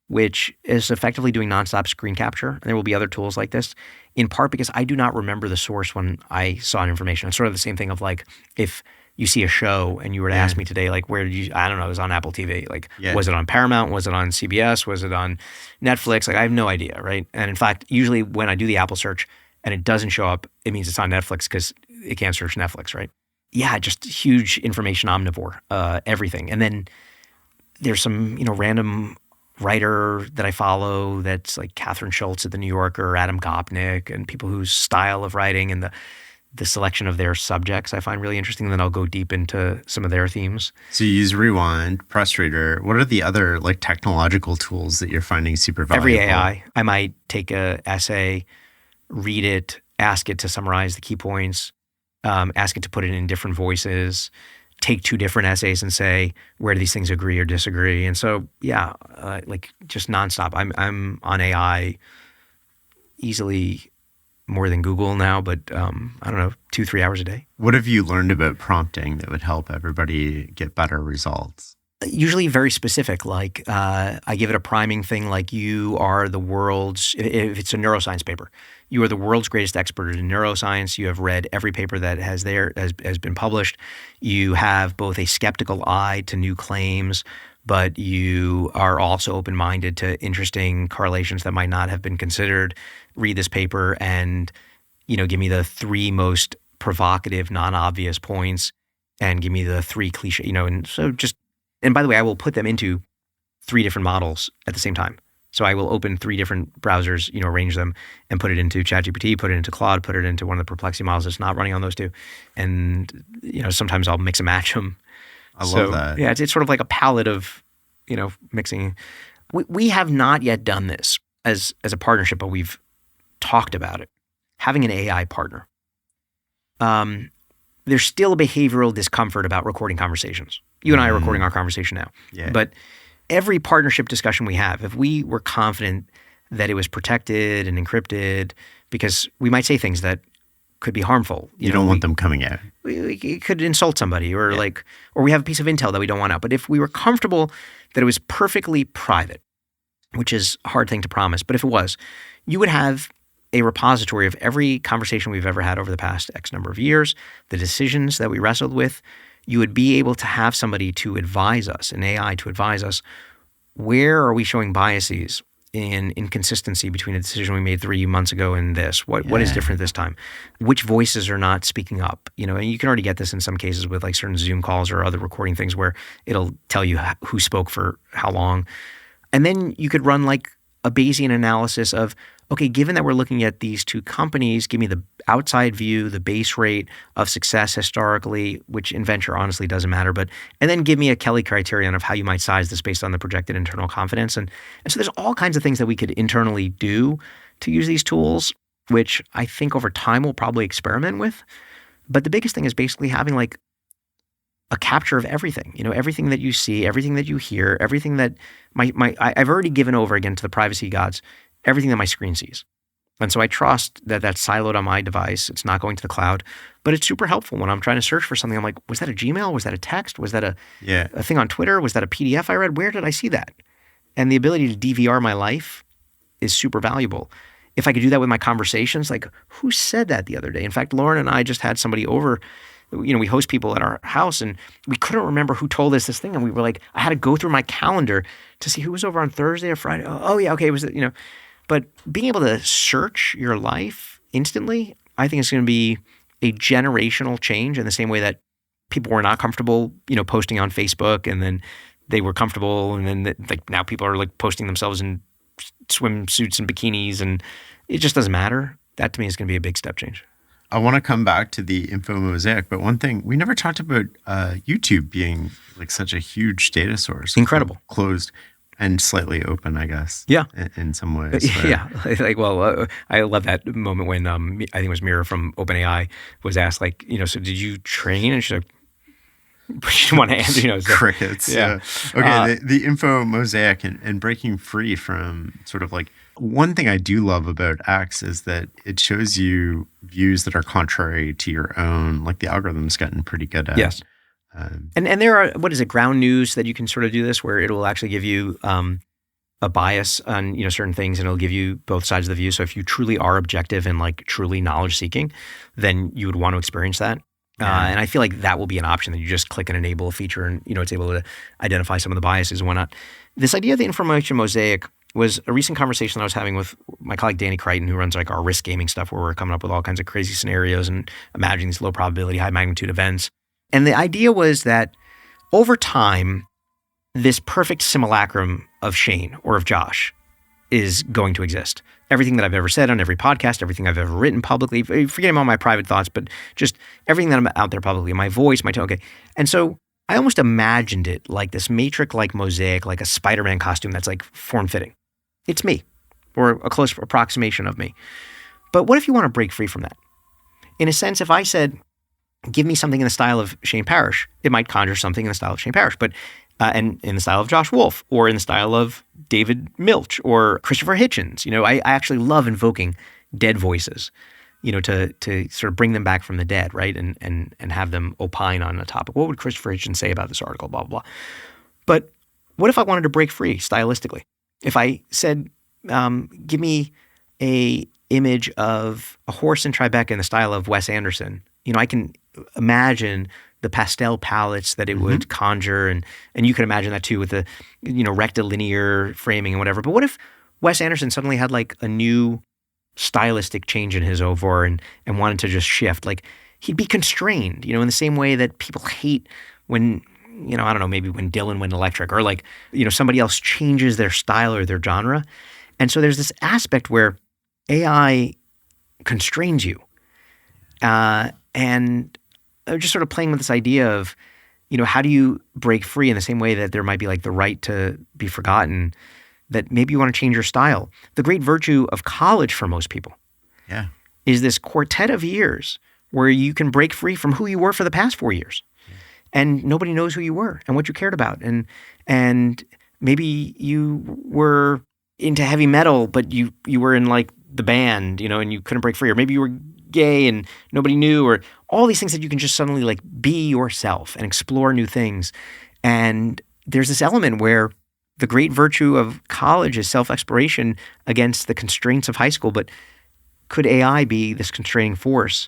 which is effectively doing nonstop screen capture. And there will be other tools like this, in part because I do not remember the source when I saw an information. It's sort of the same thing of like, if you see a show and you were to ask me today, like, where did you, I don't know, it was on Apple TV. Like, was it on Paramount? Was it on CBS? Was it on Netflix? Like, I have no idea, right? And in fact, usually when I do the Apple search and it doesn't show up, it means it's on Netflix, because it can't search Netflix, right? Yeah, just huge information omnivore, everything. And then there's some, random writer that I follow that's like Catherine Schultz at the New Yorker, Adam Gopnik, and people whose style of writing and the selection of their subjects I find really interesting. Then I'll go deep into some of their themes. So you use Rewind, Press Reader. What are the other like technological tools that you're finding super valuable? Every AI. I might take a essay read it, ask it to summarize the key points, ask it to put it in different voices, take 2 different essays and say, where do these things agree or disagree? And so, like just nonstop. I'm on AI easily more than Google now, but I don't know, 2-3 hours a day. What have you learned about prompting that would help everybody get better results? Usually very specific. Like I give it a priming thing like you are the world's, if it's a neuroscience paper, you are the world's greatest expert in neuroscience. You have read every paper that has been published. You have both a skeptical eye to new claims, but you are also open-minded to interesting correlations that might not have been considered. Read this paper and, give me the 3 most provocative, non-obvious points and give me the 3 cliche, and so and by the way, I will put them into 3 different models at the same time. So I will open 3 different browsers, arrange them and put it into ChatGPT, put it into Claude, put it into one of the Perplexity models that's not running on those 2. And, sometimes I'll mix and match them. I love that. Yeah, it's sort of like a palette of, mixing. We have not yet done this as a partnership, but we've talked about it. Having an AI partner. There's still a behavioral discomfort about recording conversations. You and I are recording our conversation now. Yeah. But every partnership discussion we have, if we were confident that it was protected and encrypted, because we might say things that could be harmful. You don't want them coming out. It could insult somebody or we have a piece of intel that we don't want out. But if we were comfortable that it was perfectly private, which is a hard thing to promise, but if it was, you would have a repository of every conversation we've ever had over the past X number of years, the decisions that we wrestled with. You would be able to have somebody to advise us, an AI to advise us, where are we showing biases in inconsistency between a decision we made 3 months ago and this? What is different this time? Which voices are not speaking up? And you can already get this in some cases with like certain Zoom calls or other recording things where it'll tell you who spoke for how long. And then you could run like a Bayesian analysis of, okay, given that we're looking at these 2 companies, give me the outside view, the base rate of success historically, which in venture honestly doesn't matter, and then give me a Kelly criterion of how you might size this based on the projected internal confidence. And so there's all kinds of things that we could internally do to use these tools, which I think over time we'll probably experiment with. But the biggest thing is basically having like a capture of everything, everything that you see, everything that you hear, everything that I've already given over again to the privacy gods, everything that my screen sees. And so I trust that that's siloed on my device. It's not going to the cloud, but it's super helpful when I'm trying to search for something. I'm like, was that a Gmail? Was that a text? Was that a thing on Twitter? Was that a PDF I read? Where did I see that? And the ability to DVR my life is super valuable. If I could do that with my conversations, like who said that the other day? In fact, Lauren and I just had somebody over. We host people at our house and we couldn't remember who told us this thing. And we were like, I had to go through my calendar to see who was over on Thursday or Friday. Oh yeah, okay. It was, but being able to search your life instantly, I think it's going to be a generational change in the same way that people were not comfortable, posting on Facebook and then they were comfortable. And then now people are like posting themselves in swimsuits and bikinis and it just doesn't matter. That to me is going to be a big step change. I want to come back to the info mosaic, but one thing, we never talked about YouTube being like such a huge data source. Incredible. Closed and slightly open, I guess. Yeah. In some ways. Yeah. I love that moment when I think it was Mira from OpenAI was asked so did you train? And she's like, she didn't want to answer, crickets. Yeah. Okay. The info mosaic and breaking free from sort of like, one thing I do love about X is that it shows you views that are contrary to your own, like the algorithm's gotten pretty good at. Yes. And there are, ground news that you can sort of do this where it will actually give you a bias on, certain things and it'll give you both sides of the view. So if you truly are objective and like truly knowledge seeking, then you would want to experience that. And I feel like that will be an option that you just click and enable a feature and, it's able to identify some of the biases and whatnot. This idea of the information mosaic was a recent conversation I was having with my colleague Danny Crichton, who runs like our risk gaming stuff where we're coming up with all kinds of crazy scenarios and imagining these low probability, high magnitude events. And the idea was that over time, this perfect simulacrum of Shane or of Josh is going to exist. Everything that I've ever said on every podcast, everything I've ever written publicly, forgetting all my private thoughts, but just everything that I'm out there publicly, my voice, my tone. Okay. And so I almost imagined it like this matrix-like mosaic, like a Spider-Man costume that's like form-fitting. It's me, or a close approximation of me. But what if you want to break free from that? In a sense, if I said, give me something in the style of Shane Parrish, it might conjure something in the style of Shane Parrish, but and in the style of Josh Wolfe, or in the style of David Milch or Christopher Hitchens. I actually love invoking dead voices, to sort of bring them back from the dead, right? And have them opine on a topic. What would Christopher Hitchens say about this article, blah, blah, blah. But what if I wanted to break free stylistically? If I said, give me a image of a horse in Tribeca in the style of Wes Anderson, I can imagine the pastel palettes that it would conjure, and you can imagine that too with the, rectilinear framing and whatever. But what if Wes Anderson suddenly had like a new stylistic change in his oeuvre and wanted to just shift? Like, he'd be constrained, in the same way that people hate when, I don't know, maybe when Dylan went electric, or like, somebody else changes their style or their genre. And so there's this aspect where AI constrains you. And just sort of playing with this idea of, how do you break free in the same way that there might be like the right to be forgotten, that maybe you want to change your style. The great virtue of college for most people is this quartet of years where you can break free from who you were for the past 4 years. And nobody knows who you were and what you cared about. And maybe you were into heavy metal, but you were in like the band, and you couldn't break free. Or maybe you were gay and nobody knew, or all these things that you can just suddenly like be yourself and explore new things. And there's this element where the great virtue of college is self-exploration against the constraints of high school. But could AI be this constraining force?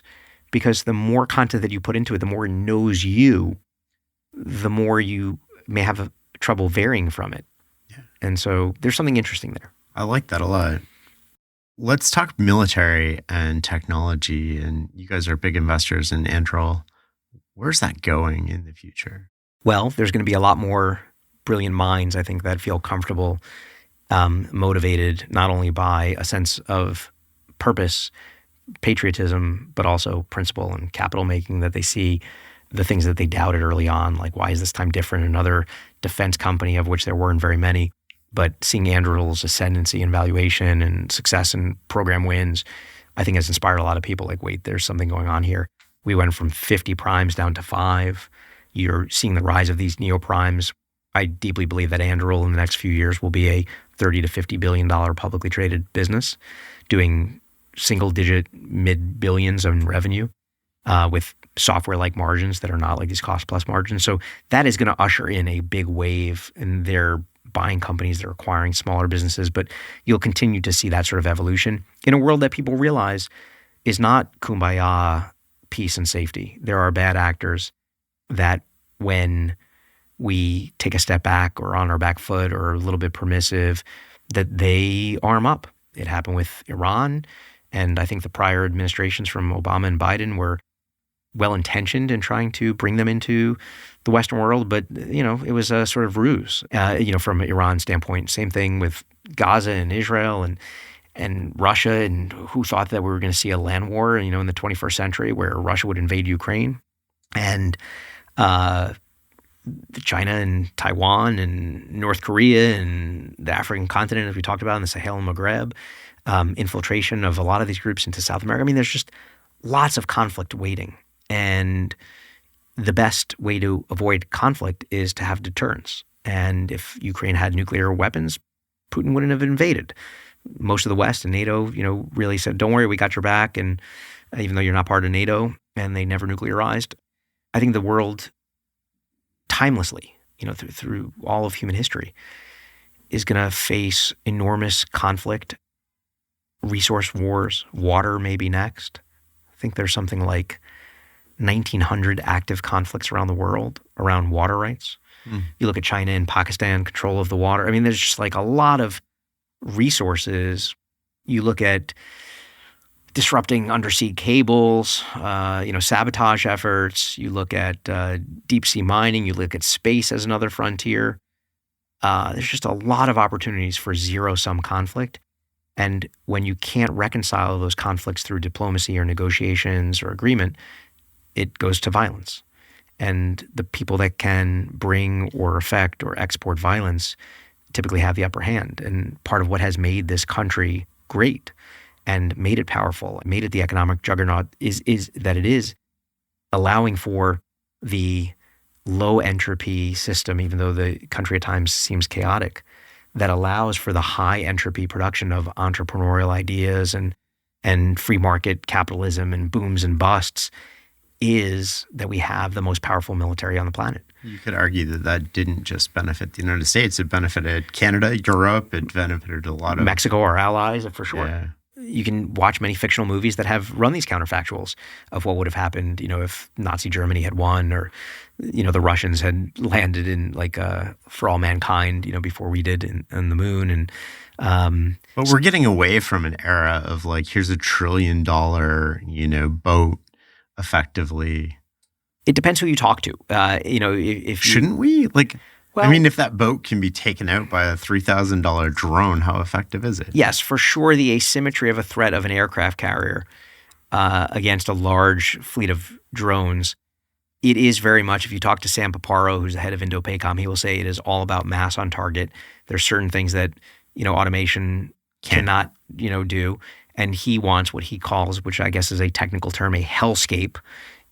Because the more content that you put into it, the more it knows you, the more you may have trouble varying from it. Yeah. And so there's something interesting there. I like that a lot. Let's talk military and technology. And you guys are big investors in Anduril. Where's that going in the future? Well, there's going to be a lot more brilliant minds, I think, that feel comfortable, motivated not only by a sense of purpose, patriotism, but also principle and capital making, that they see the things that they doubted early on, like why is this time different? Another defense company, of which there weren't very many, but seeing Anduril's ascendancy and valuation and success and program wins, I think has inspired a lot of people. Like, wait, there's something going on here. We went from 50 primes down to 5. You're seeing the rise of these neo primes. I deeply believe that Anduril in the next few years will be a $30 to $50 billion publicly traded business, doing single-digit mid-billions in revenue, with software-like margins that are not like these cost-plus margins. So that is going to usher in a big wave, and they're buying companies, they're acquiring smaller businesses, but you'll continue to see that sort of evolution in a world that people realize is not kumbaya, peace and safety. There are bad actors that when we take a step back or on our back foot or a little bit permissive, that they arm up. It happened with Iran. And I think the prior administrations from Obama and Biden were well-intentioned in trying to bring them into the Western world. But, it was a sort of ruse, from Iran's standpoint. Same thing with Gaza and Israel and Russia, and who thought that we were going to see a land war, in the 21st century where Russia would invade Ukraine. And China and Taiwan and North Korea and the African continent, as we talked about, in the Sahel and Maghreb, infiltration of a lot of these groups into South America. I mean, there's just lots of conflict waiting. And the best way to avoid conflict is to have deterrence. And if Ukraine had nuclear weapons, Putin wouldn't have invaded. Most of the West and NATO, really said, don't worry, we got your back. And even though you're not part of NATO, and they never nuclearized, I think the world timelessly, through all of human history, is going to face enormous conflict, resource wars, water maybe next. I think there's something like 1,900 active conflicts around the world around water rights. You look at China and Pakistan, control of the water. I mean, there's just like a lot of resources. You look at disrupting undersea cables, sabotage efforts. You look at deep sea mining. You look at space as another frontier. There's just a lot of opportunities for zero-sum conflict. And when you can't reconcile those conflicts through diplomacy or negotiations or agreement, it goes to violence. And the people that can bring or affect or export violence typically have the upper hand. And part of what has made this country great and made it powerful, made it the economic juggernaut is that it is, allowing for the low entropy system, even though the country at times seems chaotic, that allows for the high entropy production of entrepreneurial ideas and free market capitalism and booms and busts, is that we have the most powerful military on the planet. You could argue that that didn't just benefit the United States. It benefited Canada, Europe. It benefited a lot of... Mexico, our allies, for sure. Yeah. You can watch many fictional movies that have run these counterfactuals of what would have happened, if Nazi Germany had won, or, the Russians had landed in For All Mankind, before we did on the moon. And but we're getting away from an era of here's $1 trillion, boat effectively. It depends who you talk to. If shouldn't we if that boat can be taken out by a $3,000 drone, how effective is it? Yes, for sure. The asymmetry of a threat of an aircraft carrier against a large fleet of drones, it is very much, if you talk to Sam Paparo, who's the head of Indo-PACOM, he will say it is all about mass on target. There's certain things that, automation cannot, do. And he wants what he calls, which I guess is a technical term, a hellscape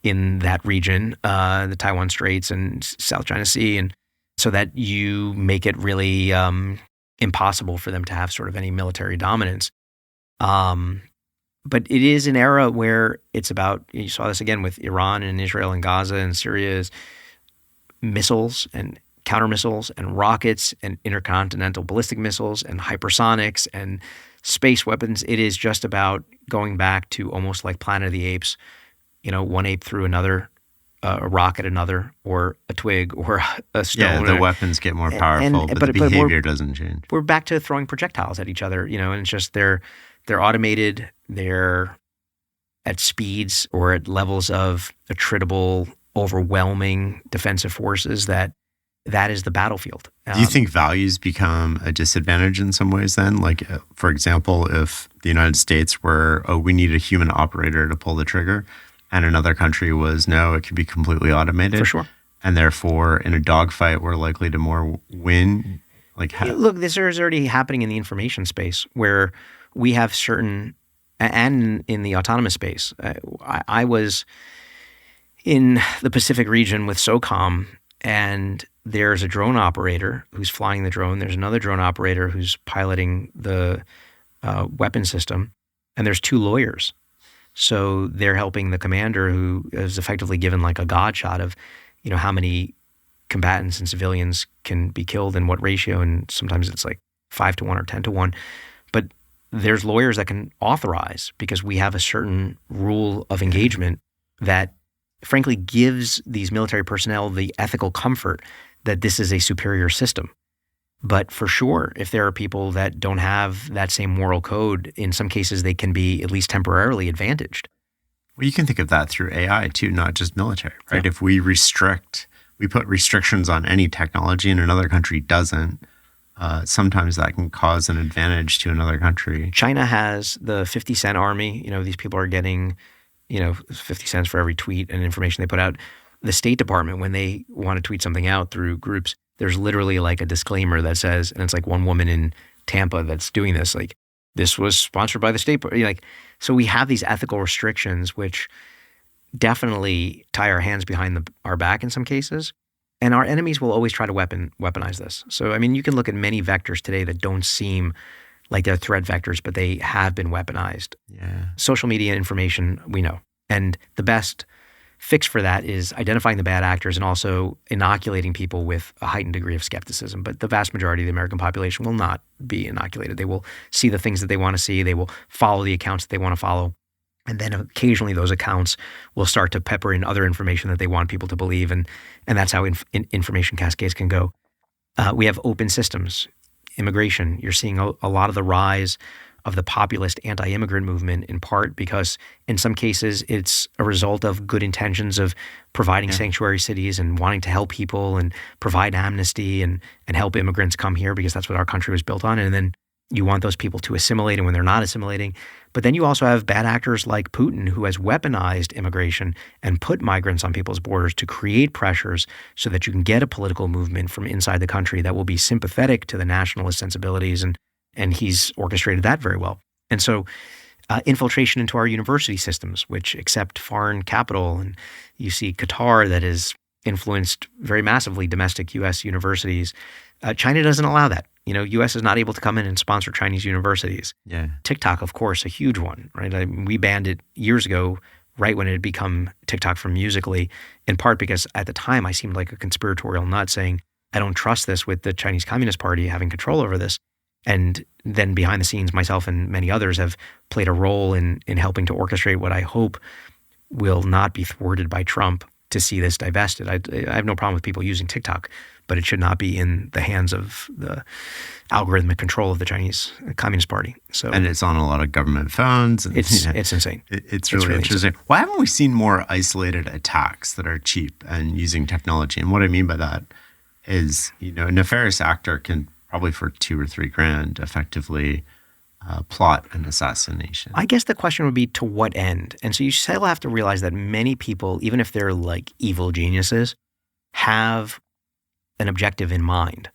in that region, the Taiwan Straits and South China Sea, and so that you make it really impossible for them to have sort of any military dominance. But it is an era where it's about, you saw this again with Iran and Israel and Gaza and Syria's missiles and counter missiles and rockets and intercontinental ballistic missiles and hypersonics and space weapons. It is just about going back to almost like Planet of the Apes, one ape through another, a rock at another, or a twig, or a stone. Yeah, the weapons get more powerful, but the behavior doesn't change. We're back to throwing projectiles at each other, and it's just they're automated, they're at speeds or at levels of attritable, overwhelming defensive forces that is the battlefield. Do you think values become a disadvantage in some ways then? For example, if the United States were, we need a human operator to pull the trigger, and another country was, no, it could be completely automated. For sure. And therefore, in a dogfight, we're likely to more win. Look, this is already happening in the information space where we have certain, and in the autonomous space. I was in the Pacific region with SOCOM, and there's a drone operator who's flying the drone. There's another drone operator who's piloting the weapon system, and there's 2 lawyers. So they're helping the commander, who is effectively given a God shot of, how many combatants and civilians can be killed in what ratio, and sometimes it's 5 to 1 or 10 to 1. But there's lawyers that can authorize, because we have a certain rule of engagement that frankly gives these military personnel the ethical comfort that this is a superior system. But for sure, if there are people that don't have that same moral code, in some cases they can be at least temporarily advantaged. Well, you can think of that through AI too, not just military, right? Yeah. If we put restrictions on any technology and another country doesn't, sometimes that can cause an advantage to another country. China has the 50-cent army. These people are getting, 50 cents for every tweet and information they put out. The State Department, when they want to tweet something out through groups, there's literally a disclaimer that says, and it's one woman in Tampa that's doing this, this was sponsored by the state. So we have these ethical restrictions, which definitely tie our hands behind our back in some cases. And our enemies will always try to weaponize this. So, you can look at many vectors today that don't seem like they're threat vectors, but they have been weaponized. Yeah. Social media information, we know. And the best fix for that is identifying the bad actors and also inoculating people with a heightened degree of skepticism. But the vast majority of the American population will not be inoculated. They will see the things that they want to see. They will follow the accounts that they want to follow. And then occasionally those accounts will start to pepper in other information that they want people to believe. And that's how information cascades can go. We have open systems. Immigration. You're seeing a lot of the rise of the populist anti-immigrant movement, in part because in some cases it's a result of good intentions of providing sanctuary cities and wanting to help people and provide amnesty and help immigrants come here because that's what our country was built on. And then you want those people to assimilate, and when they're not assimilating. But then you also have bad actors like Putin, who has weaponized immigration and put migrants on people's borders to create pressures so that you can get a political movement from inside the country that will be sympathetic to the nationalist sensibilities. And he's orchestrated that very well. And so Infiltration into our university systems, which accept foreign capital. And you see Qatar that has influenced very massively domestic U.S. universities. China doesn't allow that. U.S. is not able to come in and sponsor Chinese universities. Yeah. TikTok, of course, a huge one, right? We banned it years ago, right when it had become TikTok from Musical.ly, in part because at the time I seemed like a conspiratorial nut saying, I don't trust this with the Chinese Communist Party having control over this. And then behind the scenes, myself and many others have played a role in helping to orchestrate what I hope will not be thwarted by Trump to see this divested. I have no problem with people using TikTok, but it should not be in the hands of the algorithmic control of the Chinese Communist Party. And it's on a lot of government phones. And, it's insane. It's really interesting. Insane. Why haven't we seen more isolated attacks that are cheap and using technology? And what I mean by that is, a nefarious actor can probably for $2,000 or $3,000 effectively plot an assassination. I guess the question would be to what end? And so you still have to realize that many people, even if they're like evil geniuses, have an objective in mind.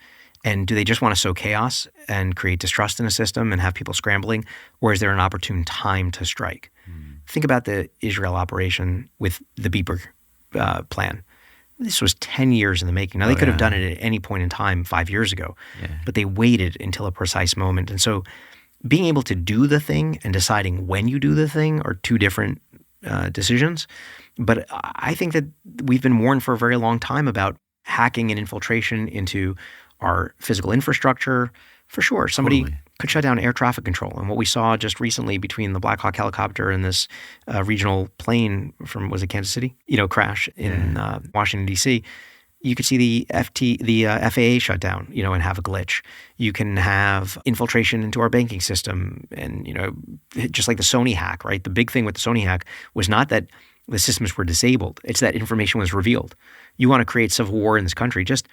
And do they just want to sow chaos and create distrust in a system and have people scrambling? Or is there an opportune time to strike? Think about the Israel operation with the Beeper plan. This was 10 years in the making. Now, they could have done it at any point in time 5 years ago, but they waited until a precise moment. And so being able to do the thing and deciding when you do the thing are two different decisions. But I think that we've been warned for a very long time about hacking and infiltration into our physical infrastructure. For sure, somebody could shut down air traffic control. And what we saw just recently between the Black Hawk helicopter and this regional plane from, was it Kansas City? Crash in Washington, D.C., you could see the FAA shut down, and have a glitch. You can have infiltration into our banking system and, just like the Sony hack, right? The big thing with the Sony hack was not that the systems were disabled. It's that information was revealed. You want to create civil war in this country, just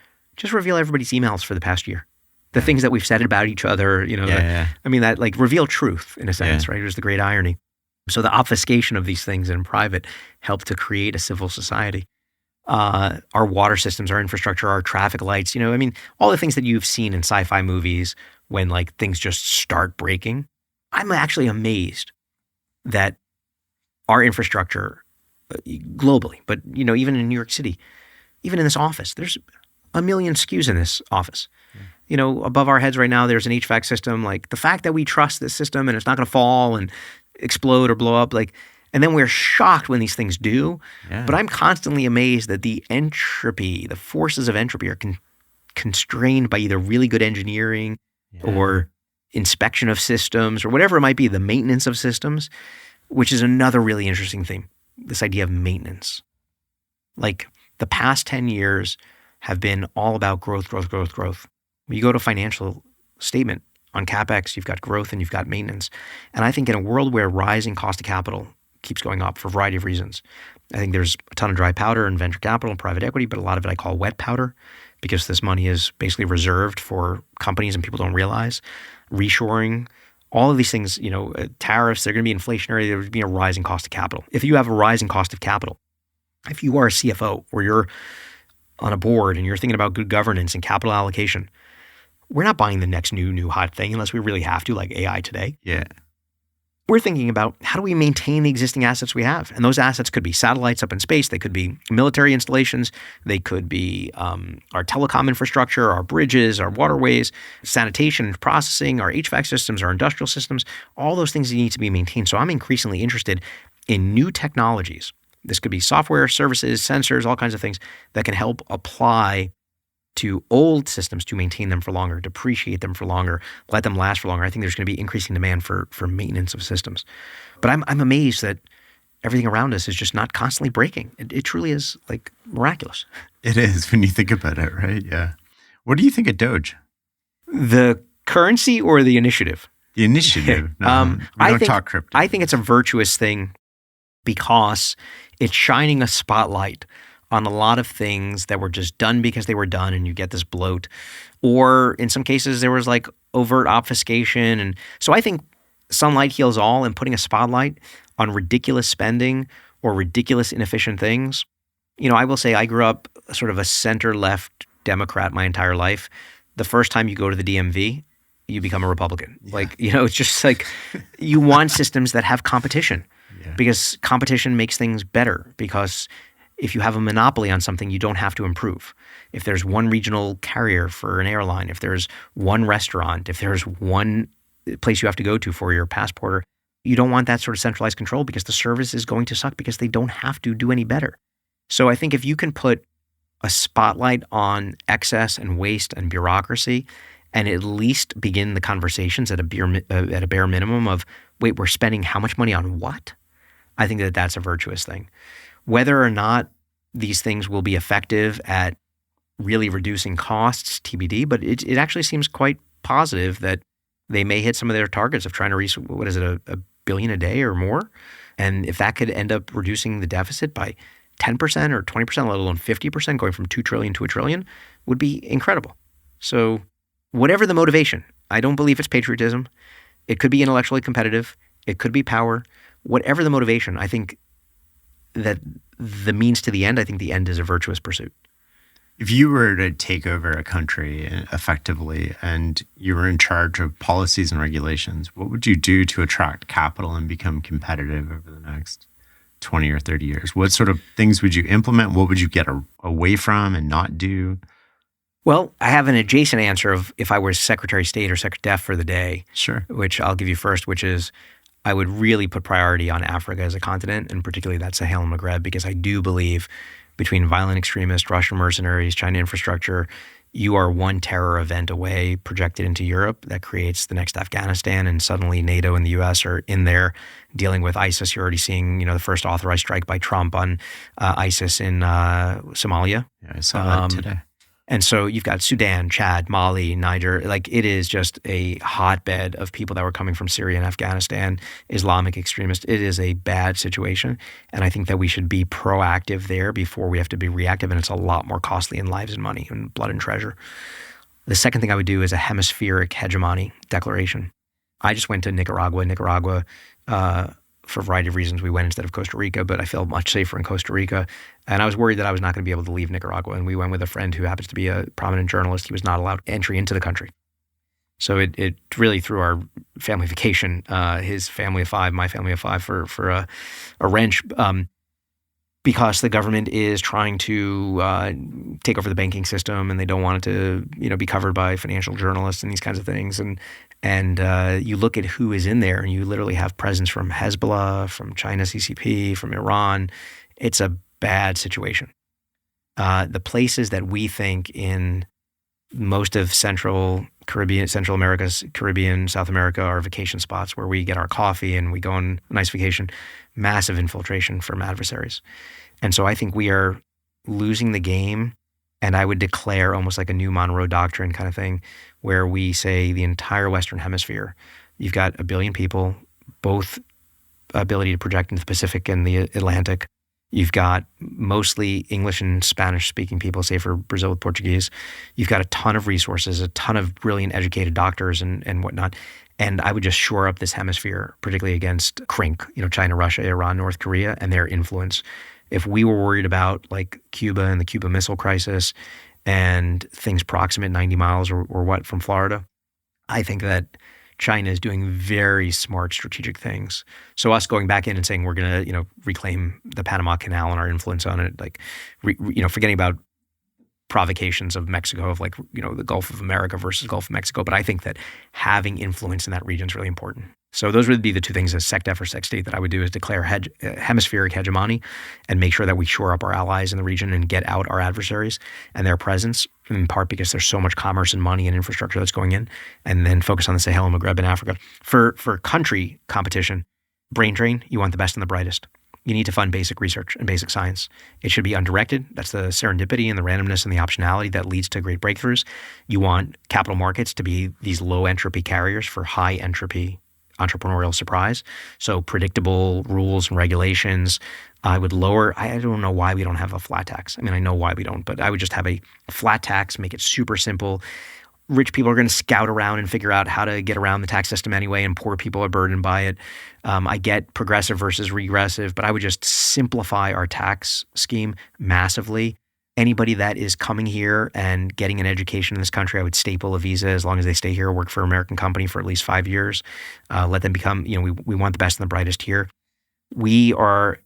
reveal everybody's emails for the past year. The things that we've said about each other, I mean, that like reveal truth in a sense, right? It was the great irony. So the obfuscation of these things in private helped to create a civil society. Our water systems, our infrastructure, our traffic lights, all the things that you've seen in sci-fi movies when like things just start breaking. I'm actually amazed that our infrastructure globally, but even in New York City, even in this office, there's a million SKUs in this office. Above our heads right now, there's an HVAC system. Like the fact that we trust this system and it's not going to fall and explode or blow up, and then we're shocked when these things do. Yeah. But I'm constantly amazed that the forces of entropy are constrained by either really good engineering or inspection of systems or whatever it might be, the maintenance of systems, which is another really interesting theme, this idea of maintenance. Like the past 10 years have been all about growth. When you go to financial statement on CapEx, you've got growth and you've got maintenance. And I think in a world where rising cost of capital keeps going up for a variety of reasons, I think there's a ton of dry powder in venture capital and private equity, but a lot of it I call wet powder because this money is basically reserved for companies and people don't realize. Reshoring, all of these things, tariffs, they're going to be inflationary. There's going to be a rising cost of capital. If you have a rising cost of capital, if you are a CFO or you're on a board and you're thinking about good governance and capital allocation, we're not buying the next new hot thing unless we really have to, like AI today. Yeah. We're thinking about how do we maintain the existing assets we have? And those assets could be satellites up in space. They could be military installations. They could be our telecom infrastructure, our bridges, our waterways, sanitation and processing, our HVAC systems, our industrial systems. All those things need to be maintained. So I'm increasingly interested in new technologies. This could be software, services, sensors, all kinds of things that can help apply to old systems to maintain them for longer, depreciate them for longer, let them last for longer. I think there's going to be increasing demand for maintenance of systems. But I'm amazed that everything around us is just not constantly breaking. It truly is like miraculous. It is when you think about it, right? Yeah. What do you think of DOGE? The currency or the initiative? The initiative. No, we don't talk crypto. I think it's a virtuous thing because it's shining a spotlight on a lot of things that were just done because they were done and you get this bloat. Or in some cases, there was like overt obfuscation. And so I think sunlight heals all, and putting a spotlight on ridiculous spending or ridiculous inefficient things. I will say I grew up sort of a center-left Democrat my entire life. The first time you go to the DMV, you become a Republican. Yeah. It's just like you want systems that have competition because competition makes things better, because if you have a monopoly on something, you don't have to improve. If there's one regional carrier for an airline, if there's one restaurant, if there's one place you have to go to for your passport, you don't want that sort of centralized control because the service is going to suck because they don't have to do any better. So I think if you can put a spotlight on excess and waste and bureaucracy and at least begin the conversations at a bare minimum of, wait, we're spending how much money on what? I think that that's a virtuous thing. Whether or not these things will be effective at really reducing costs, TBD, but it actually seems quite positive that they may hit some of their targets of trying to reach, what is it, a billion a day or more? And if that could end up reducing the deficit by 10% or 20%, let alone 50%, going from 2 trillion to 1 trillion, would be incredible. So whatever the motivation, I don't believe it's patriotism. It could be intellectually competitive. It could be power. Whatever the motivation, I think that the means to the end, I think the end is a virtuous pursuit. If you were to take over a country effectively and you were in charge of policies and regulations, what would you do to attract capital and become competitive over the next 20 or 30 years? What sort of things would you implement? What would you get away from and not do? Well, I have an adjacent answer of if I were Secretary of State or Secretary of Def for the day, sure, which I'll give you first, which is I would really put priority on Africa as a continent, and particularly that Sahel and Maghreb, because I do believe between violent extremists, Russian mercenaries, China infrastructure, you are one terror event away projected into Europe that creates the next Afghanistan, and suddenly NATO and the U.S. are in there dealing with ISIS. You're already seeing, the first authorized strike by Trump on ISIS in Somalia. Yeah, I saw that today. And so you've got Sudan, Chad, Mali, Niger. It is just a hotbed of people that were coming from Syria and Afghanistan, Islamic extremists. It is a bad situation. And I think that we should be proactive there before we have to be reactive. And it's a lot more costly in lives and money and blood and treasure. The second thing I would do is a hemispheric hegemony declaration. I just went to Nicaragua, for a variety of reasons. We went instead of Costa Rica, but I felt much safer in Costa Rica. And I was worried that I was not going to be able to leave Nicaragua. And we went with a friend who happens to be a prominent journalist. He was not allowed entry into the country. So it really threw our family vacation, his family of 5, my family of 5, for a wrench, because the government is trying to take over the banking system, and they don't want it to be covered by financial journalists and these kinds of things. And you look at who is in there, and you literally have presence from Hezbollah, from China CCP, from Iran. It's a bad situation. The places that we think in most of Central America, Caribbean, South America are vacation spots where we get our coffee and we go on a nice vacation, massive infiltration from adversaries. And so I think we are losing the game. And I would declare almost like a new Monroe Doctrine kind of thing, where we say the entire Western Hemisphere, you've got 1 billion people, both ability to project into the Pacific and the Atlantic. You've got mostly English and Spanish-speaking people, save for Brazil with Portuguese. You've got a ton of resources, a ton of brilliant, educated doctors and whatnot. And I would just shore up this hemisphere, particularly against CRINC, China, Russia, Iran, North Korea, and their influence. If we were worried about like Cuba and the Cuba Missile Crisis and things proximate 90 miles or what from Florida, I think that China is doing very smart strategic things. So us going back in and saying we're going to, reclaim the Panama Canal and our influence on it, forgetting about provocations of Mexico, of the Gulf of America versus Gulf of Mexico. But I think that having influence in that region is really important. So those would be the two things as SecDef or SecState that I would do, is declare hemispheric hegemony and make sure that we shore up our allies in the region and get out our adversaries and their presence, in part because there's so much commerce and money and infrastructure that's going in, and then focus on the Sahel and Maghreb and Africa. For country competition, brain drain, you want the best and the brightest. You need to fund basic research and basic science. It should be undirected. That's the serendipity and the randomness and the optionality that leads to great breakthroughs. You want capital markets to be these low entropy carriers for high entropy entrepreneurial surprise. So predictable rules and regulations. I would lower, I don't know why we don't have a flat tax. I mean, I know why we don't, but I would just have a flat tax, make it super simple. Rich people are going to scout around and figure out how to get around the tax system anyway, and poor people are burdened by it. I get progressive versus regressive, but I would just simplify our tax scheme massively Anybody that is coming here and getting an education in this country, I would staple a visa as long as they stay here, work for an American company for at least 5 years. Let them become, we want the best and the brightest here. We are,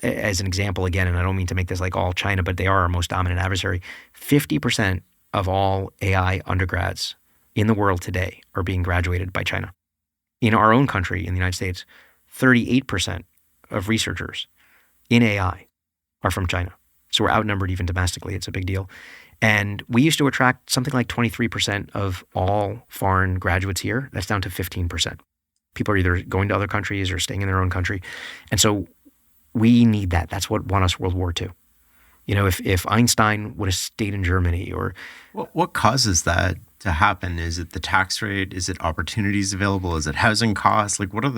as an example again, and I don't mean to make this like all China, but they are our most dominant adversary. 50% of all AI undergrads in the world today are being graduated by China. In our own country, in the United States, 38% of researchers in AI are from China. So we're outnumbered even domestically. It's a big deal. And we used to attract something like 23% of all foreign graduates here. That's down to 15%. People are either going to other countries or staying in their own country. And so we need that. That's what won us World War II. If Einstein would have stayed in Germany or... What causes that to happen? Is it the tax rate? Is it opportunities available? Is it housing costs? Like what are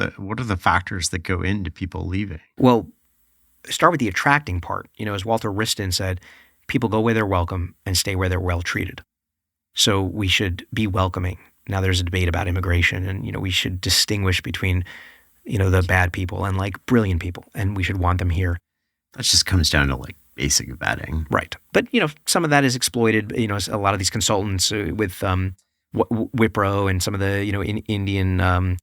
the factors that go into people leaving? Well, start with the attracting part. As Walter Wriston said, people go where they're welcome and stay where they're well treated. So we should be welcoming. Now there's a debate about immigration and, we should distinguish between, the bad people and like brilliant people, and we should want them here. That just comes down to like basic vetting. Right. But, some of that is exploited, a lot of these consultants with Wipro and some of the, in Indian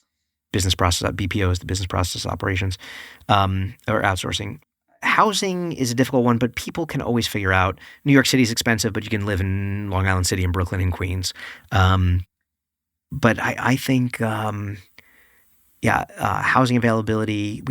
business process, BPOs, the business process operations, or outsourcing. Housing is a difficult one, but people can always figure out. New York City is expensive, but you can live in Long Island City and Brooklyn and Queens. But I think, housing availability.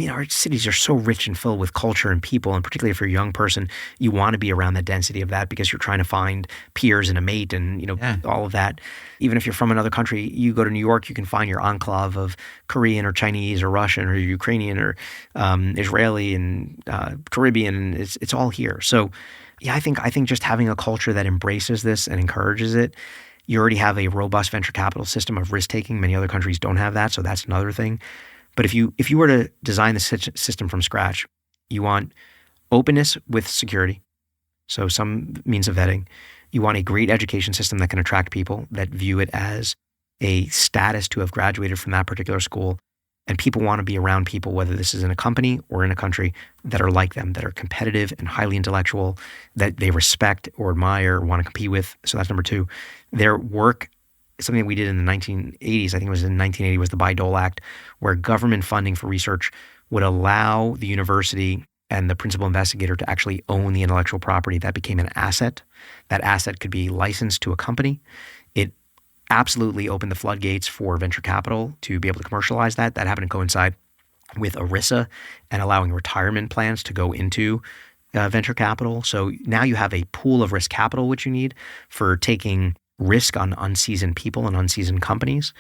Our cities are so rich and filled with culture and people, and particularly if you're a young person, you want to be around the density of that because you're trying to find peers and a mate and, all of that. Even if you're from another country, you go to New York, you can find your enclave of Korean or Chinese or Russian or Ukrainian or Israeli and Caribbean, and it's all here. So, I think just having a culture that embraces this and encourages it. You already have a robust venture capital system of risk taking. Many other countries don't have that, so that's another thing. But if you were to design the system from scratch, you want openness with security, so some means of vetting. You want a great education system that can attract people, that view it as a status to have graduated from that particular school. And people want to be around people, whether this is in a company or in a country, that are like them, that are competitive and highly intellectual, that they respect or admire or want to compete with. So that's number two. Their work, something that we did in the 1980s, I think it was in 1980, was the Bayh-Dole Act, where government funding for research would allow the university and the principal investigator to actually own the intellectual property. That became an asset. That asset could be licensed to a company. It absolutely opened the floodgates for venture capital to be able to commercialize that. That happened to coincide with ERISA and allowing retirement plans to go into venture capital. So now you have a pool of risk capital, which you need for taking risk on unseasoned people and unseasoned companies.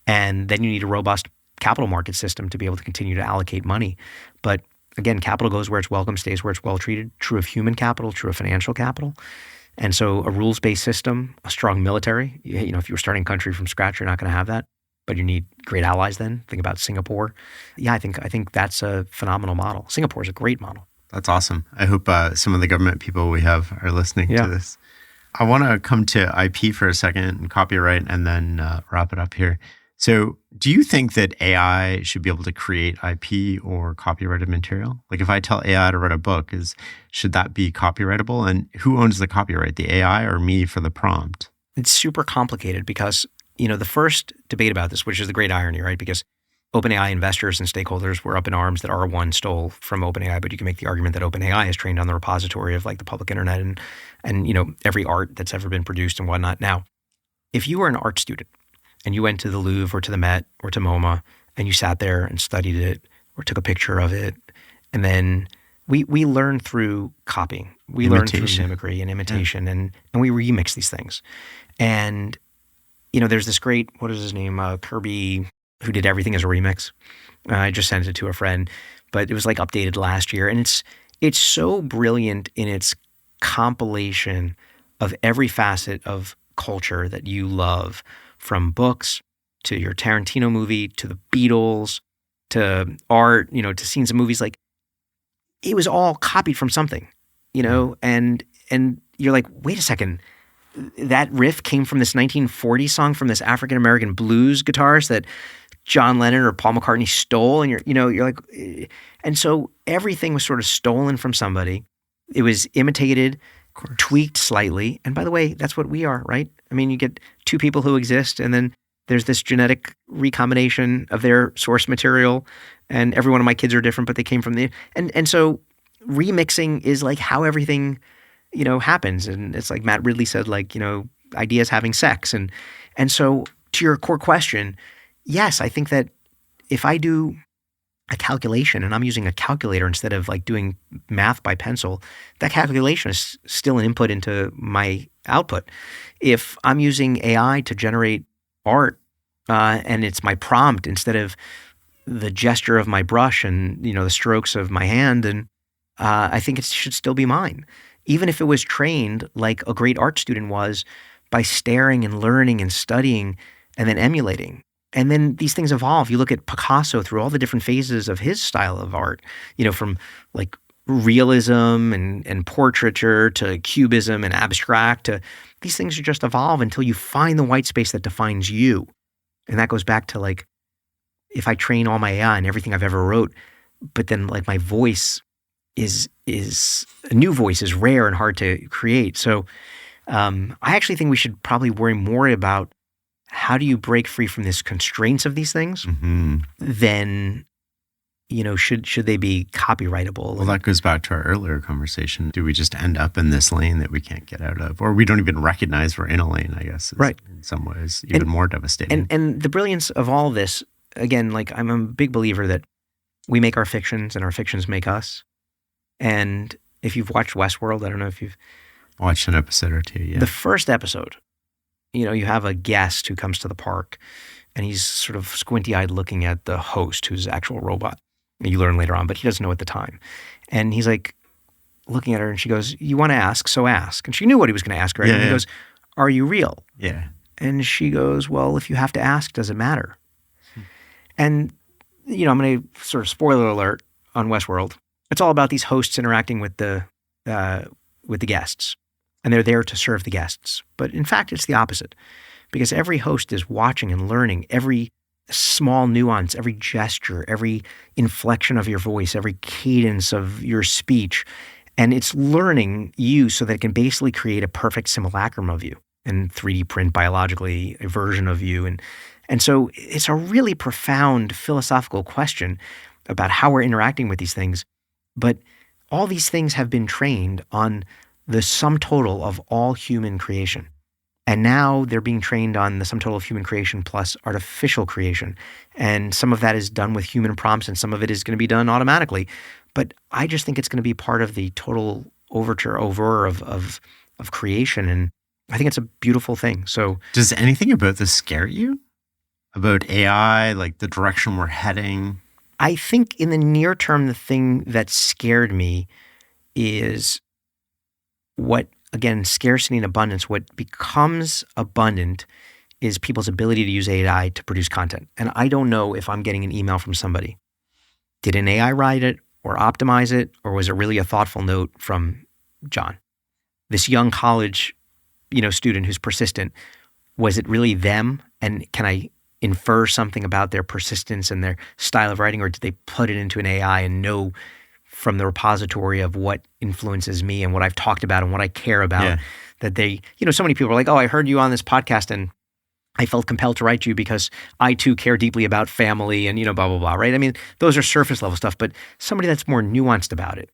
And then you need a robust capital market system to be able to continue to allocate money. But again, capital goes where it's welcome, stays where it's well treated. True of human capital, true of financial capital. And so a rules-based system, a strong military, if you were starting a country from scratch, you're not going to have that, but you need great allies then. Think about Singapore. Yeah, I think that's a phenomenal model. Singapore is a great model. That's awesome. I hope some of the government people we have are listening to this. I want to come to IP for a second and copyright and then wrap it up here. So do you think that AI should be able to create IP or copyrighted material? Like if I tell AI to write a book, should that be copyrightable? And who owns the copyright, the AI or me for the prompt? It's super complicated because, the first debate about this, which is the great irony, right? Because OpenAI investors and stakeholders were up in arms that R1 stole from OpenAI, but you can make the argument that OpenAI is trained on the repository of like the public internet and every art that's ever been produced and whatnot. Now, if you were an art student, and you went to the Louvre or to the Met or to MoMA and you sat there and studied it or took a picture of it, and then we learn through copying. We learn through mimicry and imitation, and we remix these things. And, there's this great, what is his name, Kirby, who did everything as a remix. I just sent it to a friend, but it was like updated last year. And it's so brilliant in its compilation of every facet of culture that you love, from books to your Tarantino movie, to the Beatles, to art, to scenes of movies. Like, it was all copied from something, and you're like, wait a second, that riff came from this 1940 song from this African-American blues guitarist that John Lennon or Paul McCartney stole, and you're like, and so everything was sort of stolen from somebody. It was imitated, tweaked slightly. And by the way, that's what we are, right? I mean, you get two people who exist, and then there's this genetic recombination of their source material, and every one of my kids are different, but they came from and so remixing is like how everything, happens. And it's like Matt Ridley said, like, ideas having sex. And so to your core question, yes, I think that if I do a calculation and I'm using a calculator instead of like doing math by pencil, that calculation is still an input into my output. If I'm using AI to generate art and it's my prompt instead of the gesture of my brush and, the strokes of my hand, then I think it should still be mine. Even if it was trained like a great art student was by staring and learning and studying and then emulating. And then these things evolve. You look at Picasso through all the different phases of his style of art, from like realism and portraiture to cubism and abstract to these things just evolve until you find the white space that defines you. And that goes back to like, if I train all my AI and everything I've ever wrote, but then like my voice is a new voice is rare and hard to create. So I actually think we should probably worry more about how do you break free from these constraints of these things than, should they be copyrightable? Well, that goes back to our earlier conversation. Do we just end up in this lane that we can't get out of? Or we don't even recognize we're in a lane, I guess, right. In some ways, even more devastating. And the brilliance of all this, again, like I'm a big believer that we make our fictions and our fictions make us. And if you've watched Westworld, I don't know if you've watched an episode or two, yeah. The first episode, you have a guest who comes to the park and he's sort of squinty-eyed looking at the host who's an actual robot. You learn later on, but he doesn't know at the time. And he's like looking at her and she goes, "You want to ask, so ask." And she knew what he was going to ask her. Right? Yeah, and he goes, "Are you real?" Yeah. And she goes, "Well, if you have to ask, does it matter?" And, I'm going to sort of spoiler alert on Westworld. It's all about these hosts interacting with the guests. And they're there to serve the guests. But in fact, it's the opposite. Because every host is watching and learning every small nuance, every gesture, every inflection of your voice, every cadence of your speech. And it's learning you so that it can basically create a perfect simulacrum of you and 3D print biologically a version of you. And so it's a really profound philosophical question about how we're interacting with these things. But all these things have been trained on the sum total of all human creation. And now they're being trained on the sum total of human creation plus artificial creation. And some of that is done with human prompts and some of it is going to be done automatically. But I just think it's going to be part of the total overture of creation. And I think it's a beautiful thing. So does anything about this scare you? About AI, like the direction we're heading? I think in the near term, the thing that scared me is what, again, scarcity and abundance. What becomes abundant is people's ability to use AI to produce content. And I don't know if I'm getting an email from somebody. Did an AI write it or optimize it? Or was it really a thoughtful note from John? This young college, student who's persistent, was it really them? And can I infer something about their persistence and their style of writing, or did they put it into an AI and know from the repository of what influences me and what I've talked about and what I care about that they, so many people are like, "Oh, I heard you on this podcast and I felt compelled to write you because I too care deeply about family and, blah, blah, blah," right? I mean, those are surface level stuff, but somebody that's more nuanced about it.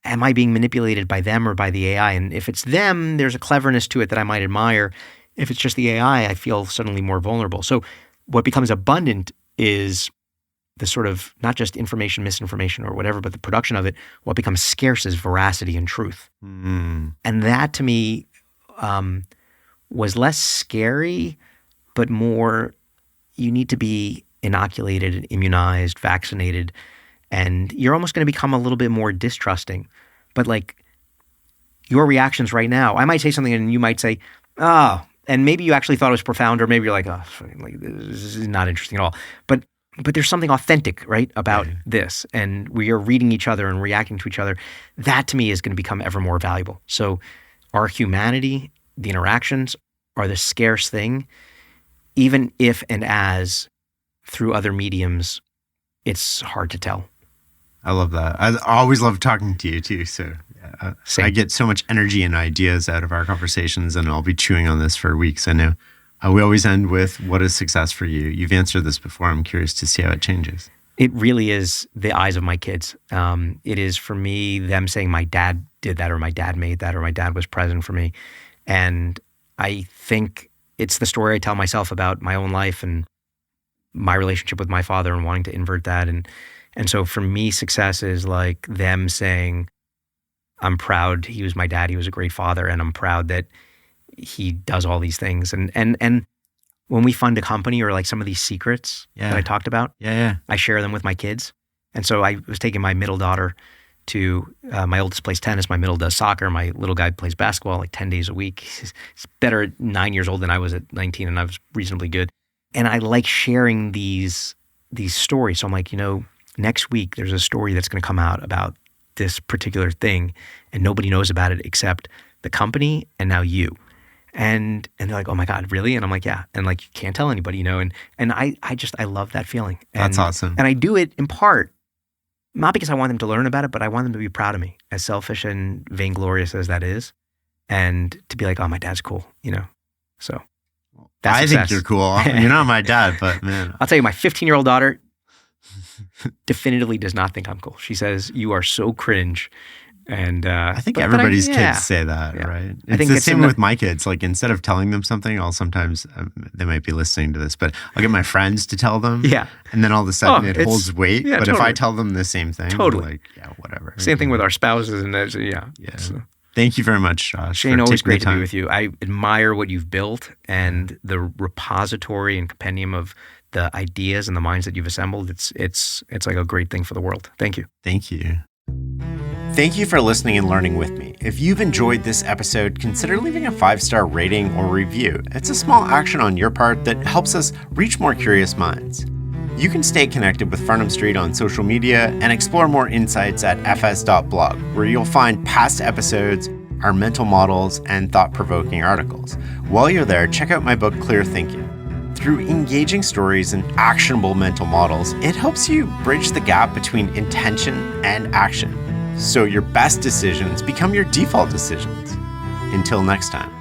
Am I being manipulated by them or by the AI? And if it's them, there's a cleverness to it that I might admire. If it's just the AI, I feel suddenly more vulnerable. So what becomes abundant is the sort of not just information, misinformation or whatever, but the production of it. What becomes scarce is veracity and truth. And that to me was less scary, but more you need to be inoculated, immunized, vaccinated, and you're almost going to become a little bit more distrusting. But like your reactions right now, I might say something and you might say, "Oh," and maybe you actually thought it was profound, or maybe you're like, "Oh, like, this is not interesting at all." But there's something authentic, right, about this. And we are reading each other and reacting to each other. That to me is going to become ever more valuable. So our humanity, the interactions are the scarce thing, even if and as through other mediums, it's hard to tell. I love that. I always love talking to you too. So Same. I get so much energy and ideas out of our conversations, and I'll be chewing on this for weeks, I know. We always end with, what is success for you? You've answered this before. I'm curious to see how it changes. It really is the eyes of my kids. It is, for me, them saying my dad did that, or my dad made that, or my dad was present for me. And I think it's the story I tell myself about my own life and my relationship with my father and wanting to invert that. And so for me, success is like them saying, I'm proud he was my dad, he was a great father, and I'm proud that he does all these things. And when we fund a company, or like some of these secrets that I talked about, I share them with my kids. And so I was taking my middle daughter to, my oldest plays tennis, my middle does soccer, my little guy plays basketball like 10 days a week. He's better at 9 years old than I was at 19, and I was reasonably good. And I like sharing these stories. So I'm like, next week there's a story that's going to come out about this particular thing, and nobody knows about it except the company and now you. And they're like, oh my God, really? And I'm like, yeah. And like, you can't tell anybody, and I love that feeling. That's awesome. And I do it in part, not because I want them to learn about it, but I want them to be proud of me, as selfish and vainglorious as that is. And to be like, oh, my dad's cool, So that's I success. think you're cool. You're not my dad, but man. I'll tell you, my 15-year-old daughter definitively does not think I'm cool. She says, you are so cringe. And I think everybody's kids say that, right? It's the same with my kids. Like, instead of telling them something, I'll sometimes, they might be listening to this, but I'll get my friends to tell them. Yeah. And then all of a sudden it holds weight. Yeah, but totally. if I tell them the same thing, totally. like, yeah, whatever. Same thing with our spouses. And Yeah. So. Thank you very much, Josh. Shane, always great to be with you. I admire what you've built and the repository and compendium of the ideas and the minds that you've assembled. It's like a great thing for the world. Thank you. Thank you. Thank you for listening and learning with me. If you've enjoyed this episode, consider leaving a 5-star rating or review. It's a small action on your part that helps us reach more curious minds. You can stay connected with Farnham Street on social media and explore more insights at fs.blog, where you'll find past episodes, our mental models, and thought-provoking articles. While you're there, check out my book, Clear Thinking. Through engaging stories and actionable mental models, it helps you bridge the gap between intention and action, so your best decisions become your default decisions. Until next time.